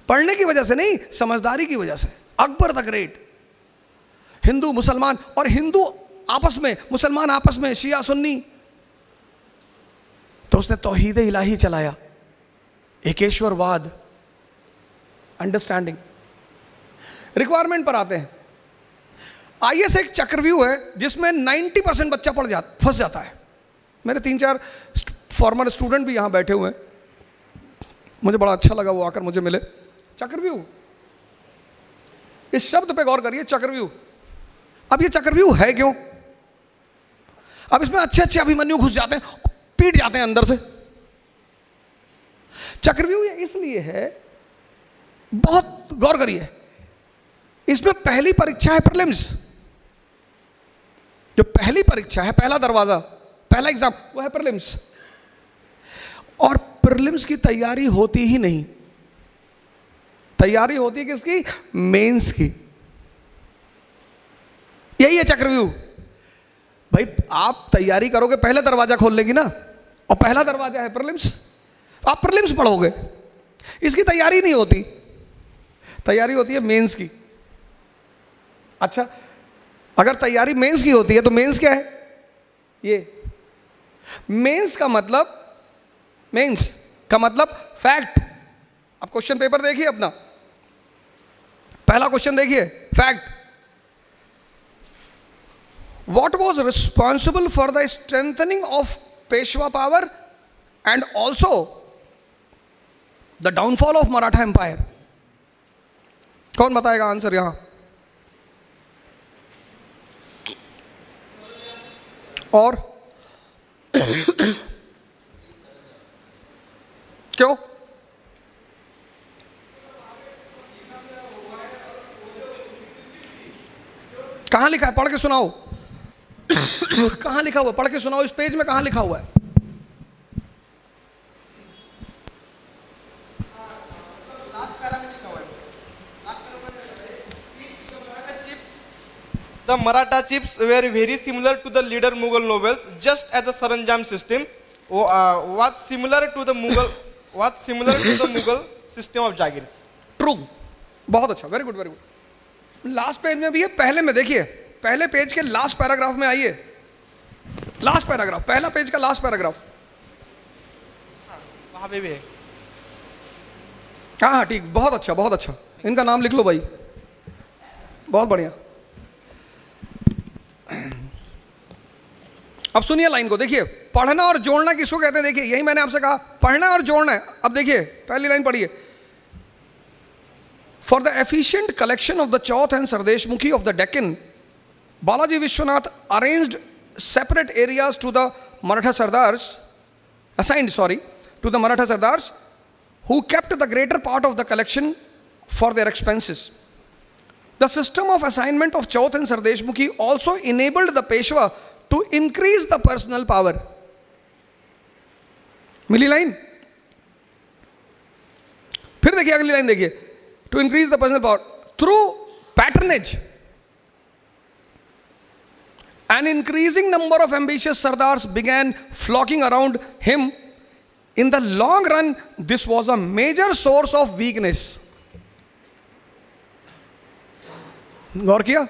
Speaker 3: पढ़ने की वजह से नहीं, समझदारी की वजह से। Akbar the great. हिंदू मुसलमान, और हिंदू आपस में, मुसलमान आपस में, शिया सुन्नी, तो उसने तौहीद इलाही चलाया, एकेश्वरवाद, अंडरस्टैंडिंग। रिक्वायरमेंट पर आते हैं। आईएएस एक चक्रव्यूह है जिसमें 90% बच्चा फंस जाता है। मेरे 3-4 फॉर्मर स्टूडेंट भी यहां बैठे हुए हैं, मुझे बड़ा अच्छा लगा वो आकर मुझे मिले। चक्रव्यूह, इस शब्द पे गौर करिए, चक्रव्यूह। अब ये चक्रव्यूह है क्यों? अब इसमें अच्छे अच्छे अभिमन्यु घुस जाते हैं, पीट जाते हैं अंदर से। चक्रव्यूह ये इसलिए है, बहुत गौर करिए, इसमें पहली परीक्षा है प्रीलिम्स। जो पहली परीक्षा है, पहला दरवाजा, पहला एग्जाम, वो है प्रीलिम्स। और प्रीलिम्स की तैयारी होती ही नहीं, तैयारी होती है किसकी? मेंस की। यही है चक्रव्यूह। भाई आप तैयारी करोगे, पहला दरवाजा खोल लेगी ना, और पहला दरवाजा है प्रीलिम्स। आप प्रीलिम्स पढ़ोगे, इसकी तैयारी नहीं होती, तैयारी होती है मेंस की। अच्छा, अगर तैयारी मेंस की होती है तो मेंस क्या है? ये मेंस का मतलब, मेंस का मतलब फैक्ट। अब क्वेश्चन पेपर देखिए अपना, पहला क्वेश्चन देखिए, fact. What was responsible for the strengthening of Peshwa power and also the downfall of Maratha Empire? कौन बताएगा आंसर यहां? और क्यों? कहां लिखा है? पढ़ के सुनाओ। कहां लिखा हुआ? पढ़ के सुनाओ। इस पेज में कहां लिखा हुआ है?
Speaker 4: The Maratha chiefs were very similar to the later Mughal nobles, just as the Saranjam system was similar to the Mughal system of Jagirs.
Speaker 3: True, बहुत अच्छा, very good, very good. Last page में भी है, पहले में देखिए, पहले page के लास्ट पैराग्राफ में आइए। लास्ट पैराग्राफ, पहला पेज का लास्ट पैराग्राफ,
Speaker 4: वहां पे भी है।
Speaker 3: हाँ ठीक, बहुत अच्छा, बहुत अच्छा। इनका नाम लिख लो भाई, बहुत बढ़िया। अब सुनिए लाइन को, देखिए, पढ़ना और जोड़ना किसको कहते हैं? देखिए, यही मैंने आपसे कहा, पढ़ना और जोड़ना है। अब देखिए पहली लाइन पढ़िए। For the efficient collection of the Chauth and sardeshmukhi of the Deccan, Balaji Vishwanath arranged separate areas to the Maratha Sardars, assigned to the Maratha Sardars, who kept the greater part of the collection for their expenses. The system of assignment of Chauth and Sardeshmukhi also enabled the Peshwa to increase the personal power. मिली line? फिर देखिए अगली line देखिए, to increase the personal power through patronage. An increasing number of ambitious Sardars began flocking around him. In the long run, this was a major source of weakness. गौर किया?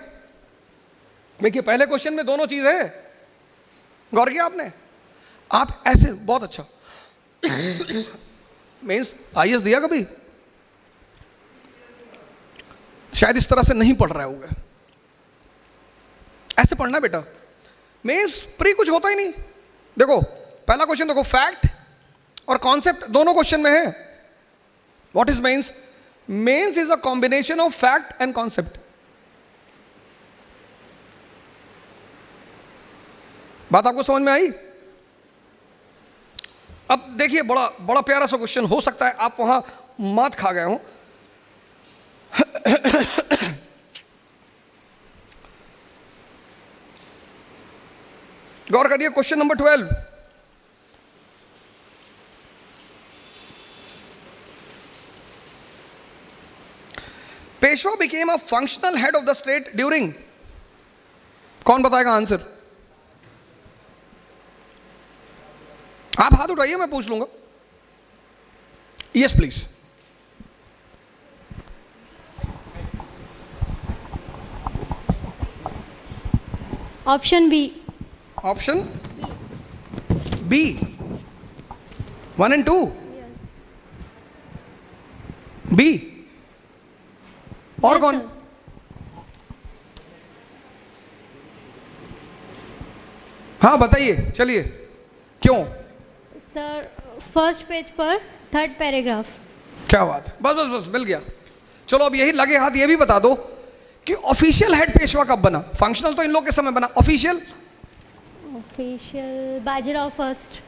Speaker 3: देखिए पहले question में दोनों चीज है, गौर किया आपने? आप ऐसे, बहुत अच्छा। मीन्स आईएएस दिया कभी? शायद इस तरह से नहीं पढ़ रहे होंगे। ऐसे पढ़ना बेटा, मीन्स प्री कुछ होता ही नहीं। देखो पहला क्वेश्चन देखो, फैक्ट और कॉन्सेप्ट दोनों क्वेश्चन में है। What is mains? Mains is a combination of fact and concept. बात आपको समझ में आई? अब देखिए बड़ा बड़ा प्यारा सा क्वेश्चन, हो सकता है आप वहां मात खा गए हो। गौर करिए, question number 12। Peshwa became a functional head of the state during, कौन बताएगा आंसर? आप हाथ उठाइए, मैं पूछ लूंगा। Yes please.
Speaker 5: Option B.
Speaker 3: Option B 1 and 2, B. और
Speaker 5: Yes,
Speaker 3: कौन?
Speaker 5: sir.
Speaker 3: हाँ बताइए, चलिए, क्यों?
Speaker 5: सर फर्स्ट पेज पर थर्ड पैराग्राफ।
Speaker 3: क्या बात है, बस बस बस मिल गया। चलो अब यही लगे हाथ ये भी बता दो कि ऑफिशियल हेड पेशवा कब बना? फंक्शनल तो इन लोग के समय बना, official?
Speaker 5: Official Bajirao first.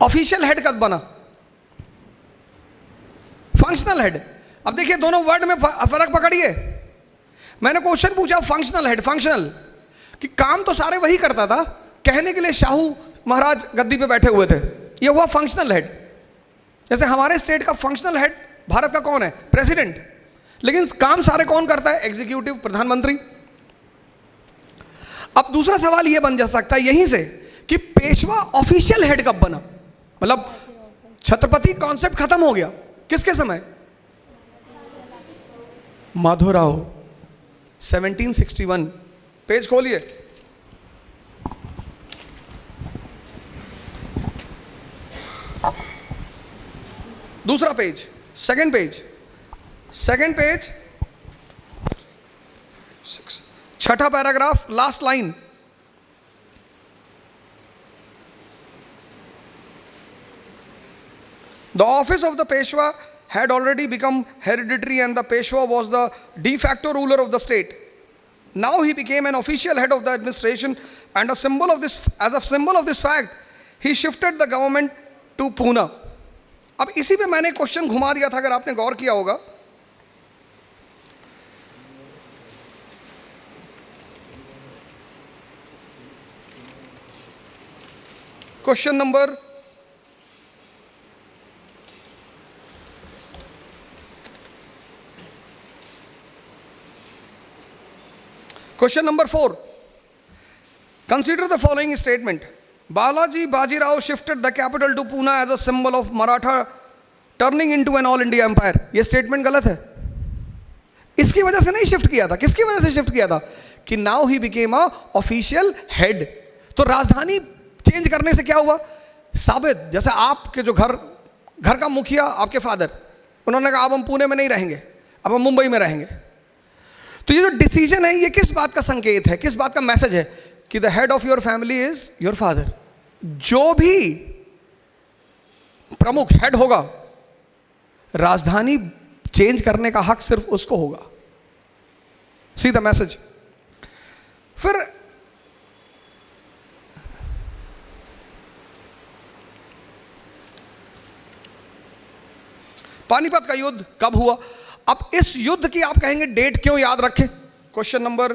Speaker 3: Official head कब बना? Functional head. अब देखिए दोनों वर्ड में फर्क पकड़िए। मैंने क्वेश्चन पूछा फंक्शनल हेड, फंक्शनल कि काम तो सारे वही करता था, कहने के लिए शाहू महाराज गद्दी पे बैठे हुए थे, ये हुआ फंक्शनल हेड। जैसे हमारे स्टेट का फंक्शनल हेड भारत का कौन है? प्रेसिडेंट। लेकिन काम सारे कौन करता है? एग्जीक्यूटिव, प्रधानमंत्री। अब दूसरा सवाल यह बन जा सकता है यहीं से कि पेशवा ऑफिशियल हेड कब बना? मतलब छत्रपति कॉन्सेप्ट खत्म हो गया किसके समय? माधवराव, 1761। पेज खोलिए। दूसरा page, second page, second page, छठा paragraph, last line. The office of the Peshwa had already become hereditary and the Peshwa was the de facto ruler of the state. Now he became an official head of the administration and as a symbol of this fact, he shifted the government to Pune. अब इसी पे मैंने question घुमा दिया था, अगर आपने गौर किया होगा। Question number Question number 4. Consider the following statement. Balaji Bajirao shifted the capital to Pune as a symbol of Maratha turning into an all India empire. ये statement गलत है। इसकी वजह से नहीं शिफ्ट किया था। किसकी वजह से शिफ्ट किया था? कि now he became a official head. तो राजधानी चेंज करने से क्या हुआ? साबित, जैसे आपके जो घर का मुखिया आपके फादर, उन्होंने कहा अब हम पुणे में नहीं रहेंगे, अब हम मुंबई में रहेंगे। तो ये जो डिसीजन है ये किस बात का संकेत है, किस बात का मैसेज है? कि the head of your family is your father. जो भी प्रमुख हेड होगा, राजधानी चेंज करने का हक सिर्फ उसको होगा। See the message. फिर पानीपत का युद्ध कब हुआ? अब इस युद्ध की आप कहेंगे डेट क्यों याद रखें? Question number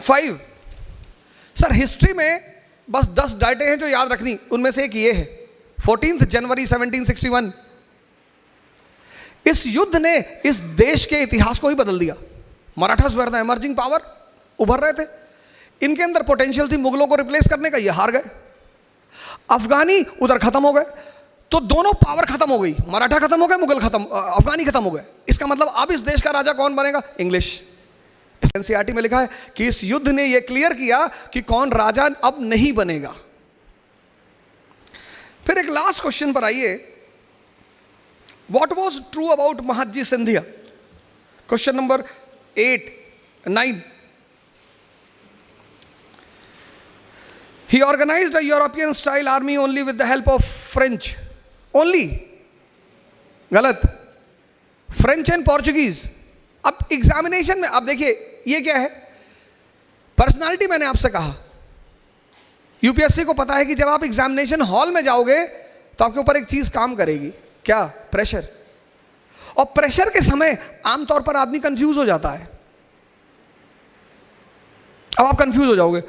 Speaker 3: 5। सर हिस्ट्री में बस 10 डेटें हैं जो याद रखनी, उनमें से एक ये है 14 जनवरी 1761। इस युद्ध ने इस देश के इतिहास को ही बदल दिया। Marathas were the emerging power, उभर रहे थे, इनके अंदर पोटेंशियल थी मुगलों को रिप्लेस करने का, ये हार गए। अफगानी उधर खत्म हो गए, तो दोनों पावर खत्म हो गई, मराठा खत्म हो गए, मुगल खत्म, अफगानी खत्म हो गए। इसका मतलब अब इस देश का राजा कौन बनेगा? इंग्लिश। एनसीईआरटी में लिखा है कि इस युद्ध ने यह क्लियर किया कि कौन राजा अब नहीं बनेगा। फिर एक लास्ट क्वेश्चन पर आइए। What was true about Mahadji Scindia? Question number 8, 9। He organized a European style army only with the help of French. Only. गलत। French and Portuguese. अब एग्जामिनेशन में, अब देखिए ये क्या है? पर्सनालिटी मैंने आपसे कहा, यूपीएससी को पता है कि जब आप एग्जामिनेशन हॉल में जाओगे तो आपके ऊपर एक चीज काम करेगी, क्या? प्रेशर। और प्रेशर के समय आमतौर पर आदमी कंफ्यूज हो जाता है। अब आप कंफ्यूज हो जाओगे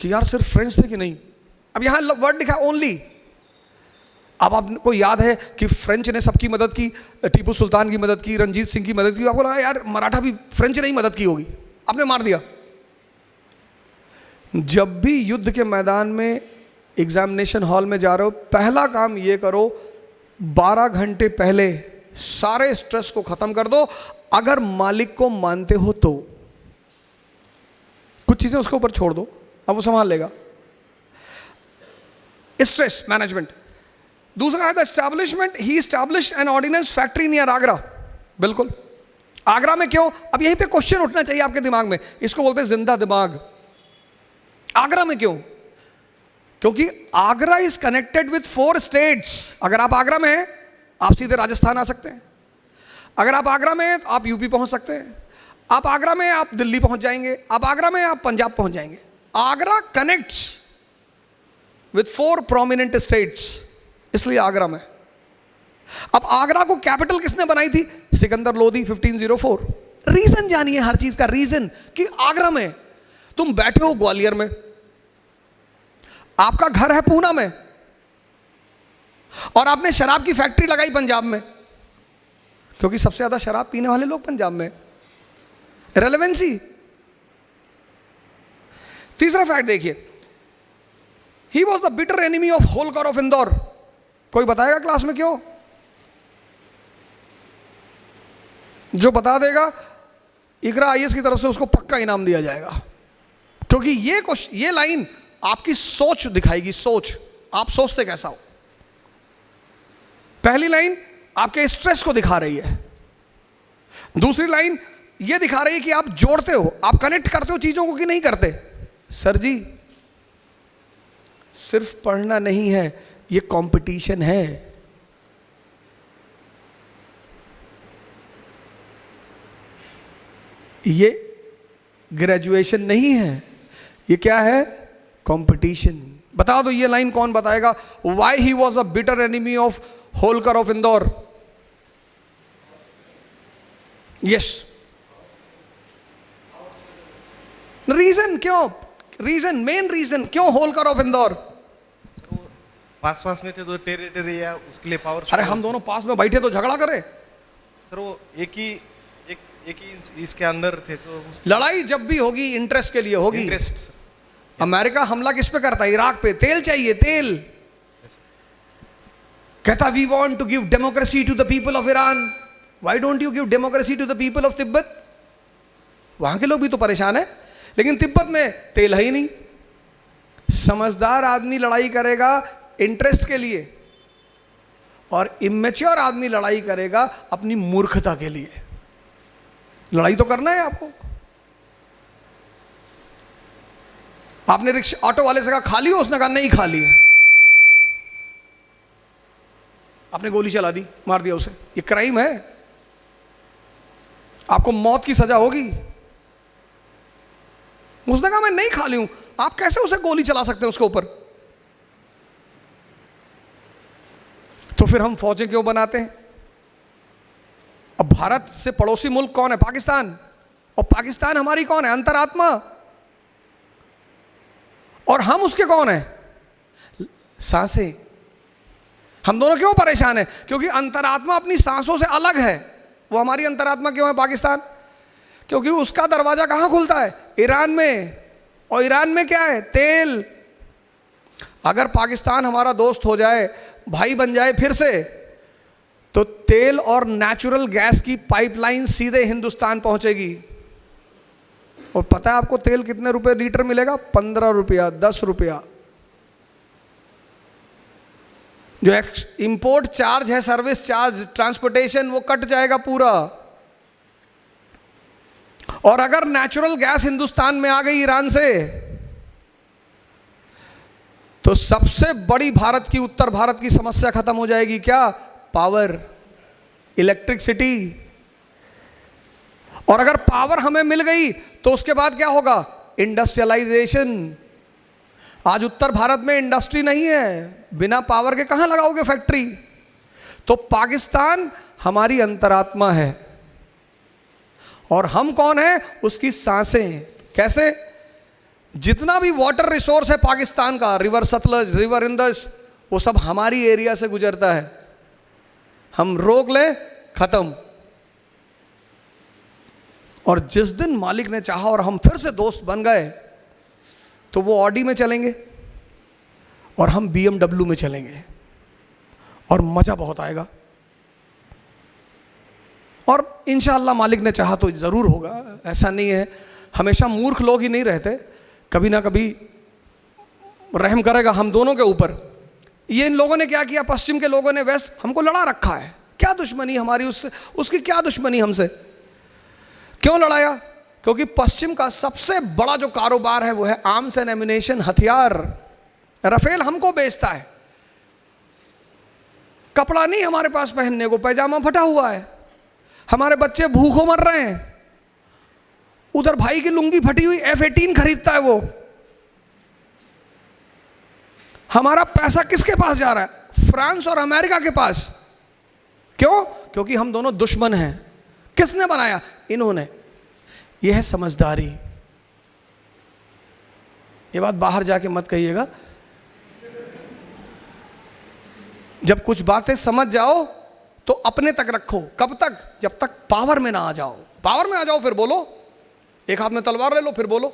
Speaker 3: कि यार सिर्फ फ्रेंच थे कि नहीं। अब यहां वर्ड लिखा ओनली, अब आपको याद है कि फ्रेंच ने सबकी मदद की, टीपू सुल्तान की मदद की, रंजीत सिंह की मदद की, आपको लगा यार मराठा भी फ्रेंच ने ही मदद की होगी, आपने मार दिया। जब भी युद्ध के मैदान में एग्जामिनेशन हॉल में जा रहे हो, पहला काम ये करो 12 घंटे पहले सारे स्ट्रेस को खत्म कर दो। अगर मालिक को मानते हो तो कुछ चीजें उसके ऊपर छोड़ दो, अब वो संभाल लेगा। Stress management. दूसरा है the establishment, he established an ordnance factory near Agra. बिल्कुल, आगरा में क्यों? अब यहीं पे क्वेश्चन उठना चाहिए आपके दिमाग में, इसको बोलते हैं जिंदा दिमाग। आगरा में क्यों? क्योंकि Agra is connected with 4 states. अगर आप आगरा में हैं आप सीधे राजस्थान आ सकते हैं, अगर आप आगरा में हैं तो आप यूपी पहुंच सकते हैं, आप आगरा में आप दिल्ली पहुंच जाएंगे, आप आगरा में आप पंजाब पहुंच जाएंगे। Agra connects with 4 prominent states, इसलिए आगरा में। अब आगरा को कैपिटल किसने बनाई थी? सिकंदर लोदी 1504। रीजन जानिए हर चीज का रीजन, कि आगरा में तुम बैठे हो ग्वालियर में, आपका घर है पूना में, और आपने शराब की फैक्ट्री लगाई पंजाब में, क्योंकि सबसे ज्यादा शराब पीने वाले लोग पंजाब में। रेलेवेंसी। तीसरा फैक्ट देखिए, he was the bitter enemy of Holkar of Indore. कोई बताएगा क्लास में क्यों? जो बता देगा इकरा आईएएस की तरफ से उसको पक्का इनाम दिया जाएगा, क्योंकि ये लाइन आपकी सोच दिखाएगी, सोच, आप सोचते कैसा हो। पहली लाइन आपके स्ट्रेस को दिखा रही है, दूसरी लाइन ये दिखा रही है कि आप जोड़ते हो, आप कनेक्ट करते हो चीजों को कि नहीं करते। सर जी सिर्फ पढ़ना नहीं है, ये कंपटीशन है। ये ग्रेजुएशन नहीं है, ये क्या है? कंपटीशन। बता दो ये लाइन कौन बताएगा? Why he was a bitter enemy of Holkar of Indore. Yes, reason क्यों? रीजन, मेन रीजन क्यों होलकर ऑफ इंदौर?
Speaker 4: पास में थे तो टेरिटरी या उसके लिए पावर।
Speaker 3: अरे हम दोनों पास में बैठे तो झगड़ा करे
Speaker 4: सर, वो एक ही इसके अंदर थे, तो
Speaker 3: लड़ाई जब भी होगी इंटरेस्ट के लिए होगी।
Speaker 4: इंटरेस्ट।
Speaker 3: अमेरिका हमला किस पे करता है? इराक पे। तेल चाहिए, तेल। कहता we want to give democracy to the people of Iran, why don't you give democracy to the people of Tibet? वहां के लोग भी तो परेशान है, लेकिन तिब्बत में तेल है ही नहीं। समझदार आदमी लड़ाई करेगा इंटरेस्ट के लिए, और इमेच्योर आदमी लड़ाई करेगा अपनी मूर्खता के लिए। लड़ाई तो करना है आपको। आपने रिक्शा ऑटो वाले से कहा खाली हो, उसने कहा नहीं खाली है, आपने गोली चला दी, मार दिया उसे। ये क्राइम है, आपको मौत की सजा होगी। उसने कहा मैं नहीं खाली हूं, आप कैसे उसे गोली चला सकते हैं उसके ऊपर? तो फिर हम फौजें क्यों बनाते हैं? अब भारत से पड़ोसी मुल्क कौन है? पाकिस्तान। और पाकिस्तान हमारी कौन है? अंतरात्मा। और हम उसके कौन है? सांसें। हम दोनों क्यों परेशान हैं? क्योंकि अंतरात्मा अपनी सांसों से अलग है। वो हमारी अंतरात्मा क्यों है पाकिस्तान? क्योंकि उसका दरवाजा कहां खुलता है? ईरान में। और ईरान में क्या है? तेल। अगर पाकिस्तान हमारा दोस्त हो जाए, भाई बन जाए फिर से, तो तेल और नेचुरल गैस की पाइपलाइन सीधे हिंदुस्तान पहुंचेगी। और पता है आपको तेल कितने रुपए लीटर मिलेगा? 15 रुपया, 10 रुपया। जो इंपोर्ट चार्ज है, सर्विस चार्ज, ट्रांसपोर्टेशन, वो कट जाएगा पूरा। और अगर नेचुरल गैस हिंदुस्तान में आ गई ईरान से, तो सबसे बड़ी भारत की, उत्तर भारत की समस्या खत्म हो जाएगी। क्या? Power, electricity. और अगर पावर हमें मिल गई तो उसके बाद क्या होगा? इंडस्ट्रियलाइजेशन। आज उत्तर भारत में इंडस्ट्री नहीं है, बिना पावर के कहां लगाओगे फैक्ट्री? तो पाकिस्तान हमारी अंतरात्मा है, और हम कौन है? उसकी सांसें। कैसे? जितना भी वाटर रिसोर्स है पाकिस्तान का, रिवर सतलज, रिवर इंदस, वो सब हमारी एरिया से गुजरता है, हम रोक ले खत्म। और जिस दिन मालिक ने चाहा और हम फिर से दोस्त बन गए तो वो ऑडी में चलेंगे और हम BMW में चलेंगे और मजा बहुत आएगा। और इंशाअल्लाह मालिक ने चाहा तो जरूर होगा, ऐसा नहीं है। हमेशा मूर्ख लोग ही नहीं रहते, कभी ना कभी रहम करेगा हम दोनों के ऊपर। ये इन लोगों ने क्या किया, पश्चिम के लोगों ने वेस्ट हमको लड़ा रखा है। क्या दुश्मनी हमारी उससे, उसकी क्या दुश्मनी हमसे, क्यों लड़ाया? क्योंकि पश्चिम का सबसे बड़ा जो कारोबार है वो है आर्म्स एंड एम्युनिशन, हथियार। राफेल हमको बेचता है, कपड़ा नहीं हमारे पास पहनने को, पैजामा फटा हुआ है, हमारे बच्चे भूखों मर रहे हैं। उधर भाई की लुंगी फटी हुई F-18 खरीदता है वो। हमारा पैसा किसके पास जा रहा है? फ्रांस और अमेरिका के पास। क्यों? क्योंकि हम दोनों दुश्मन हैं। किसने बनाया? इन्होंने। यह है समझदारी। ये बात बाहर जाके मत कहिएगा। जब कुछ बातें समझ जाओ तो अपने तक रखो। कब तक? जब तक पावर में ना आ जाओ। पावर में आ जाओ फिर बोलो, एक हाथ में तलवार ले लो फिर बोलो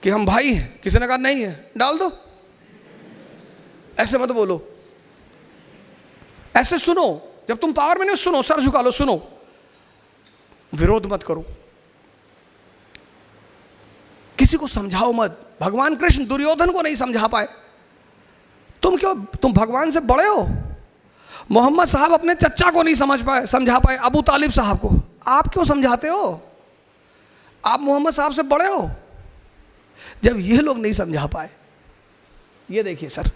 Speaker 3: कि हम भाई हैं। किसी ने कहा नहीं है, डाल दो। ऐसे मत बोलो, ऐसे सुनो। जब तुम पावर में नहीं, सुनो, सर झुका लो, सुनो, विरोध मत करो, किसी को समझाओ मत। भगवान कृष्ण दुर्योधन को नहीं समझा पाए, तुम क्यों? तुम भगवान से बड़े हो। मोहम्मद साहब अपने चच्चा को नहीं समझा पाए, अबू तालिब साहब को। आप क्यों समझाते हो? आप मोहम्मद साहब से बड़े हो। जब ये लोग नहीं समझा पाए, ये देखिए सर,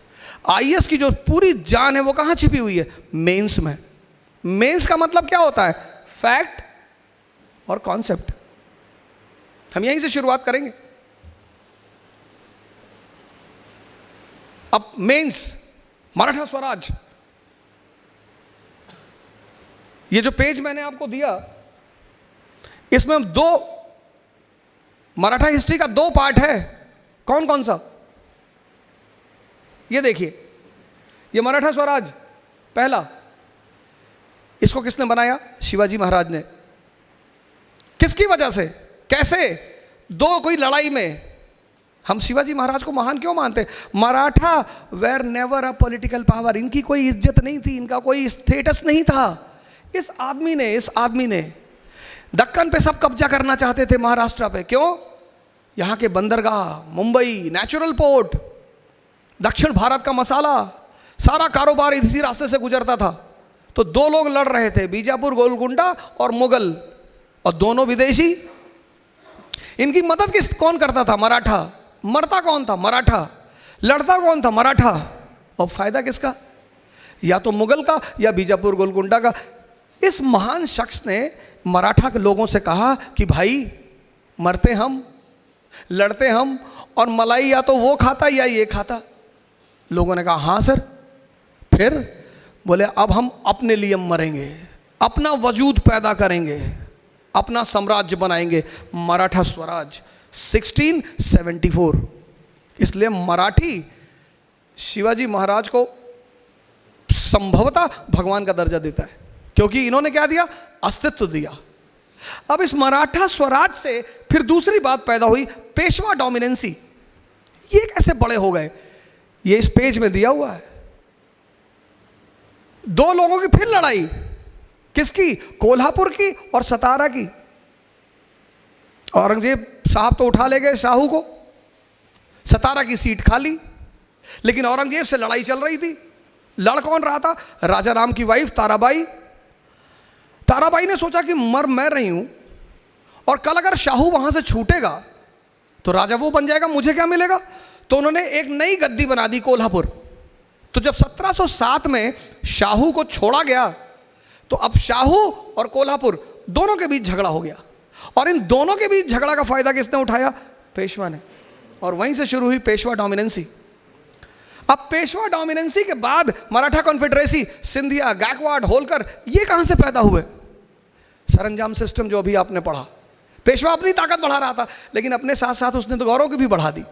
Speaker 3: IAS की जो पूरी जान है वो कहां छिपी हुई है? मेंस में। मेंस का मतलब क्या होता है? फैक्ट और कॉन्सेप्ट। हम यहीं से शुरुआत करेंगे। अब मेंस, मराठा स्वराज, ये जो पेज मैंने आपको दिया, इसमें दो मराठा हिस्ट्री का दो पार्ट है। कौन कौन सा? ये देखिए, ये मराठा स्वराज पहला, इसको किसने बनाया? शिवाजी महाराज ने। किसकी वजह से? कैसे? दो कोई लड़ाई में। हम शिवाजी महाराज को महान क्यों मानते? Maratha were never a political power. इनकी कोई इज्जत नहीं थी, इनका कोई स्टेटस नहीं था। इस आदमी ने दक्कन पे सब कब्जा करना चाहते थे, महाराष्ट्र पे। क्यों? यहाँ के बंदरगाह, मुंबई, नेचुरल पोर्ट, दक्षिण भारत का मसाला, सारा कारोबार इसी रास्ते से गुजरता था। तो दो लोग लड़ रहे थे, बीजापुर गोलकुंडा और मुगल, और दोनों विदेशी। इनकी मदद कौन करता था? मराठा। मरता कौन था? मराठा। लड़ता कौन था? मराठा। और फायदा किसका? या तो मुगल का या बीजापुर गोलकुंडा का। इस महान शख्स ने मराठा के लोगों से कहा कि भाई, मरते हम, लड़ते हम, और मलाई या तो वो खाता या ये खाता। लोगों ने कहा हाँ सर। फिर बोले अब हम अपने लिए मरेंगे, अपना वजूद पैदा करेंगे, अपना साम्राज्य बनाएंगे। मराठा स्वराज 1674। इसलिए मराठी शिवाजी महाराज को संभवतः भगवान का दर्जा देता है, क्योंकि इन्होंने क्या दिया? अस्तित्व दिया। अब इस मराठा स्वराज से फिर दूसरी बात पैदा हुई, पेशवा डोमिनेंसी। ये कैसे बड़े हो गए? ये इस पेज में दिया हुआ है। दो लोगों की फिर लड़ाई, किसकी? कोल्हापुर की और सतारा की। औरंगजेब साहब तो उठा ले गए शाहू को, सतारा की सीट खाली, लेकिन औरंगजेब से लड़ाई चल रही थी। लड़ कौन रहा था? राजा राम की वाइफ ताराबाई। ताराबाई ने सोचा कि मर मैं रही हूं, और कल अगर शाहू वहां से छूटेगा तो राजा वो बन जाएगा, मुझे क्या मिलेगा? तो उन्होंने एक नई गद्दी बना दी, कोल्हापुर। तो जब 1707 में शाहू को छोड़ा गया, तो अब शाहू और कोल्हापुर दोनों के बीच झगड़ा हो गया। और इन दोनों के बीच झगड़ा का फायदा किसने उठाया? पेशवा ने। और वहीं से शुरू हुई पेशवा डोमिनेंसी। अब पेशवा डोमिनेंसी के बाद मराठा कॉन्फेडरेसी, सिंधिया, गायकवाड़, होलकर, ये कहां से पैदा हुए? सरंजाम सिस्टम जो अभी आपने पढ़ा। पेशवा अपनी ताकत बढ़ा रहा था, लेकिन अपने साथ साथ उसने तो गौरव की भी बढ़ा दी।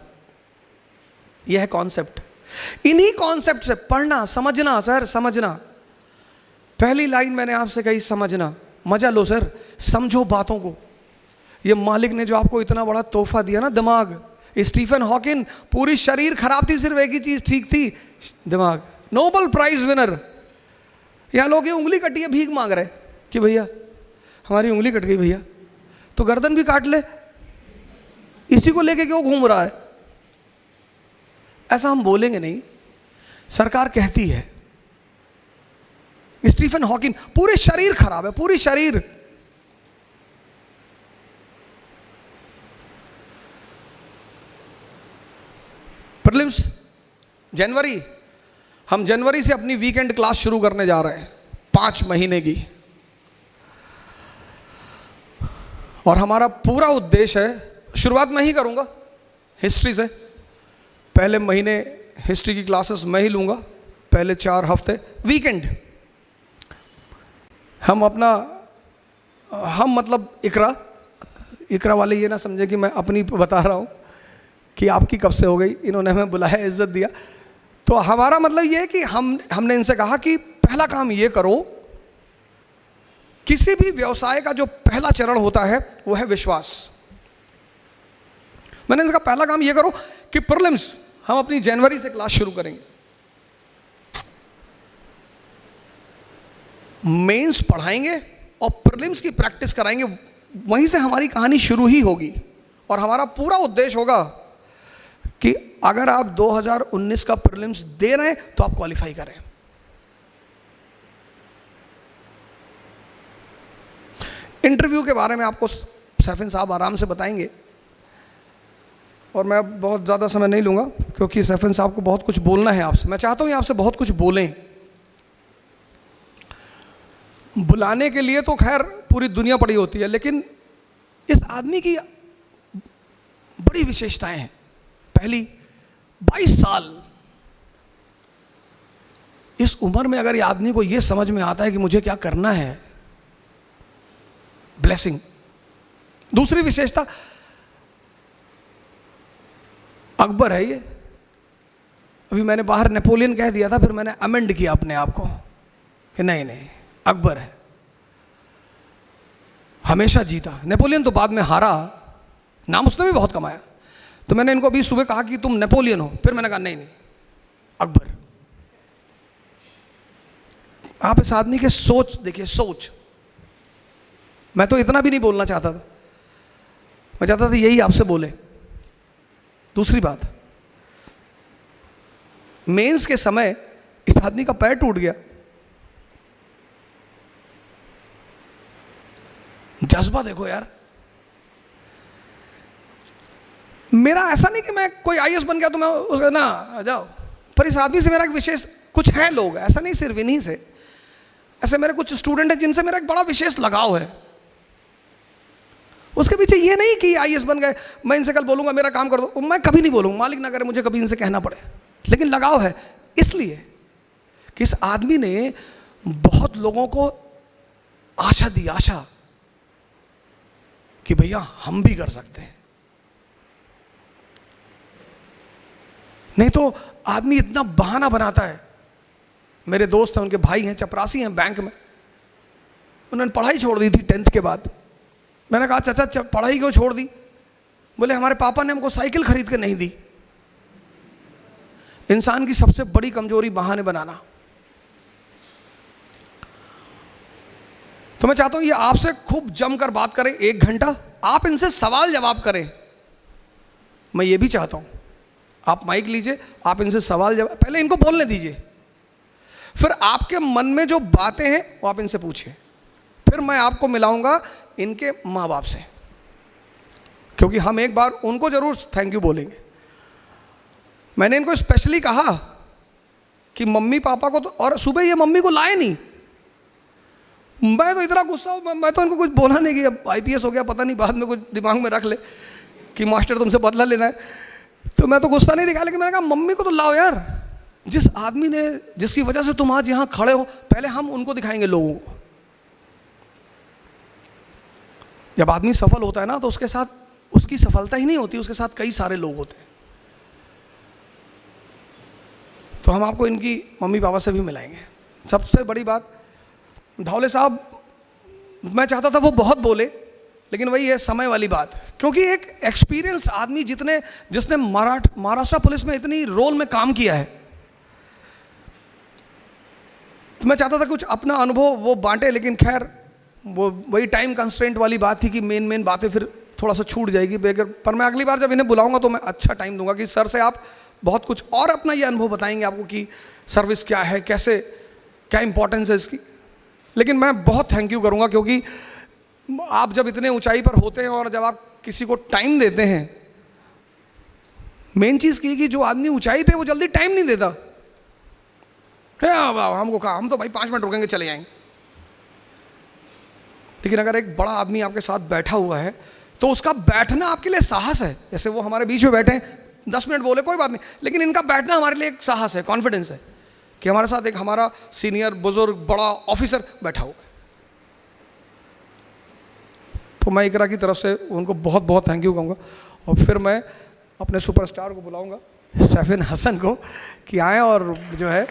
Speaker 3: यह है कॉन्सेप्ट। इन्हीं कॉन्सेप्ट से पढ़ना, समझना सर, समझना। पहली लाइन मैंने आपसे कही, समझना। मजा लो सर, समझो बातों को। ये मालिक ने जो आपको इतना बड़ा तोहफा दिया ना, दिमाग। स्टीफन हॉकिन, पूरी शरीर खराब थी, सिर्फ एक ही चीज ठीक थी, दिमाग। Nobel prize winner. यहां लोग ये उंगली कटी है, भीख मांग रहे कि भैया हमारी उंगली कट गई भैया, तो गर्दन भी काट ले, इसी को लेके क्यों घूम रहा है? ऐसा हम बोलेंगे नहीं, सरकार कहती है। स्टीफन हॉकिंग, पूरे शरीर खराब है, पूरी शरीर। प्रीलिम्स जनवरी, हम जनवरी से अपनी वीकेंड क्लास शुरू करने जा रहे हैं, 5 महीने की। और हमारा पूरा उद्देश्य है, शुरुआत मैं ही करूंगा हिस्ट्री से। पहले महीने हिस्ट्री की क्लासेस मैं ही लूंगा, पहले 4 हफ्ते वीकेंड। हम अपना, हम मतलब इकरा वाले ये ना समझे कि मैं अपनी बता रहा हूं कि आपकी कब से हो गई, इन्होंने हमें बुलाया, इज्जत दिया। तो हमारा मतलब ये है कि हमने इनसे कहा कि पहला काम ये करो, किसी भी व्यवसाय का जो पहला चरण होता है वो है विश्वास। मैंने इनका पहला काम ये करो कि प्रीलिम्स हम अपनी जनवरी से क्लास शुरू करेंगे, मेंस पढ़ाएंगे और प्रीलिम्स की प्रैक्टिस कराएंगे। वहीं से हमारी कहानी शुरू ही होगी। और हमारा पूरा उद्देश्य होगा कि अगर आप 2019 का प्रीलिम्स दे रहे हैं तो आप क्वालिफाई करें। इंटरव्यू के बारे में आपको सैफिन साहब आराम से बताएंगे, और मैं बहुत ज़्यादा समय नहीं लूँगा क्योंकि सैफिन साहब को बहुत कुछ बोलना है आपसे। मैं चाहता हूँ आपसे बहुत कुछ बोलें। बुलाने के लिए तो खैर पूरी दुनिया पड़ी होती है, लेकिन इस आदमी की बड़ी विशेषताएं हैं। पहली, 22 साल, इस उम्र में अगर ये आदमी को ये समझ में आता है कि मुझे क्या करना है, ब्लेसिंग। दूसरी विशेषता, अकबर है ये। अभी मैंने बाहर नेपोलियन कह दिया था, फिर मैंने अमेंड किया अपने आप को कि नहीं नहीं, अकबर है। हमेशा जीता। नेपोलियन तो बाद में हारा, नाम उसने भी बहुत कमाया। तो मैंने इनको अभी सुबह कहा कि तुम नेपोलियन हो, फिर मैंने कहा नहीं नहीं, अकबर। आप इस आदमी के सोच देखिए, सोच। मैं तो इतना भी नहीं बोलना चाहता था, मैं चाहता था यही आपसे बोले। दूसरी बात, मेंस के समय इस आदमी का पैर टूट गया। जज्बा देखो यार। मेरा ऐसा नहीं कि मैं कोई आईएएस बन गया तो मैं उसका ना जाओ, पर इस आदमी से मेरा एक विशेष कुछ है। लोग ऐसा नहीं, सिर्फ इन्हीं से, ऐसे मेरे कुछ स्टूडेंट हैं जिनसे मेरा एक बड़ा विशेष लगाव है। उसके पीछे ये नहीं कि आईएएस बन गए, मैं इनसे कल बोलूंगा मेरा काम कर दो, मैं कभी नहीं बोलूंगा, मालिक ना करे मुझे कभी इनसे कहना पड़े। लेकिन लगाव है इसलिए कि इस आदमी ने बहुत लोगों को आशा दी, आशा कि भैया हम भी कर सकते हैं। नहीं तो आदमी इतना बहाना बनाता है। मेरे दोस्त हैं, उनके भाई हैं, चपरासी हैं बैंक में, उन्होंने पढ़ाई छोड़ दी थी 10th के बाद। मैंने कहा चाचा पढ़ाई क्यों छोड़ दी? बोले हमारे पापा ने हमको साइकिल खरीद के नहीं दी। इंसान की सबसे बड़ी कमजोरी बहाने बनाना। तो मैं चाहता हूं ये आपसे खूब जमकर बात करें, 1 घंटा आप इनसे सवाल जवाब करें। मैं ये भी चाहता हूं आप माइक लीजिए, आप इनसे सवाल जवाब, पहले इनको बोलने दीजिए, फिर आपके मन में जो बातें हैं वो आप इनसे पूछिए। फिर मैं आपको मिलाऊंगा इनके माँ बाप से, क्योंकि हम एक बार उनको जरूर थैंक यू बोलेंगे। मैंने इनको स्पेशली कहा कि मम्मी पापा को तो, और सुबह ये मम्मी को लाए नहीं। मैं तो इतना गुस्सा हूँ, मैं तो इनको कुछ बोला नहीं कि अब आईपीएस हो गया, पता नहीं बाद में कुछ दिमाग में रख ले कि मास्टर तुमसे बदला लेना है, तो मैं तो गुस्सा नहीं दिखा। लेकिन मैंने कहा मम्मी को तो लाओ यार। जिस आदमी ने, जिसकी वजह से तुम आज यहाँ खड़े हो, पहले हम उनको दिखाएंगे लोगों को। जब आदमी सफल होता है ना, तो उसके साथ उसकी सफलता ही नहीं होती, उसके साथ कई सारे लोग होते हैं। तो हम आपको इनकी मम्मी पापा से भी मिलाएंगे। सबसे बड़ी बात, धावले साहब, मैं चाहता था वो बहुत बोले, लेकिन वही है समय वाली बात, क्योंकि एक एक्सपीरियंस आदमी जिसने महाराष्ट्र पुलिस में इतनी रोल में काम किया है, तो मैं चाहता था कुछ अपना अनुभव वो बांटे, लेकिन खैर वो वही टाइम कंस्ट्रेंट वाली बात थी कि मेन बातें फिर थोड़ा सा छूट जाएगी। पर मैं अगली बार जब इन्हें बुलाऊंगा तो मैं अच्छा टाइम दूंगा कि सर से आप बहुत कुछ और अपना ये अनुभव बताएंगे आपको कि सर्विस क्या है, कैसे, क्या इंपॉर्टेंस है इसकी। लेकिन मैं बहुत थैंक यू करूंगा, क्योंकि आप जब इतने ऊंचाई पर होते हैं और जब आप किसी को टाइम देते हैं, मेन चीज़ की कि जो आदमी ऊंचाई पे वो जल्दी टाइम नहीं देता है। हमको कहा, हम तो भाई 5 मिनट रुकेंगे चले जाएंगे। लेकिन अगर एक बड़ा आदमी आपके साथ बैठा हुआ है तो उसका बैठना आपके लिए साहस है। जैसे वो हमारे बीच में बैठे हैं, 10 मिनट बोले कोई बात नहीं, लेकिन इनका बैठना हमारे लिए एक साहस है, कॉन्फिडेंस है कि हमारे साथ एक हमारा सीनियर बुजुर्ग बड़ा ऑफिसर बैठा हुआ है। तो मैं इकरा की तरफ से उनको बहुत बहुत थैंक यू कहूँगा। और फिर मैं अपने सुपरस्टार को बुलाऊंगा, सैफिन हसन को, कि आए और जो है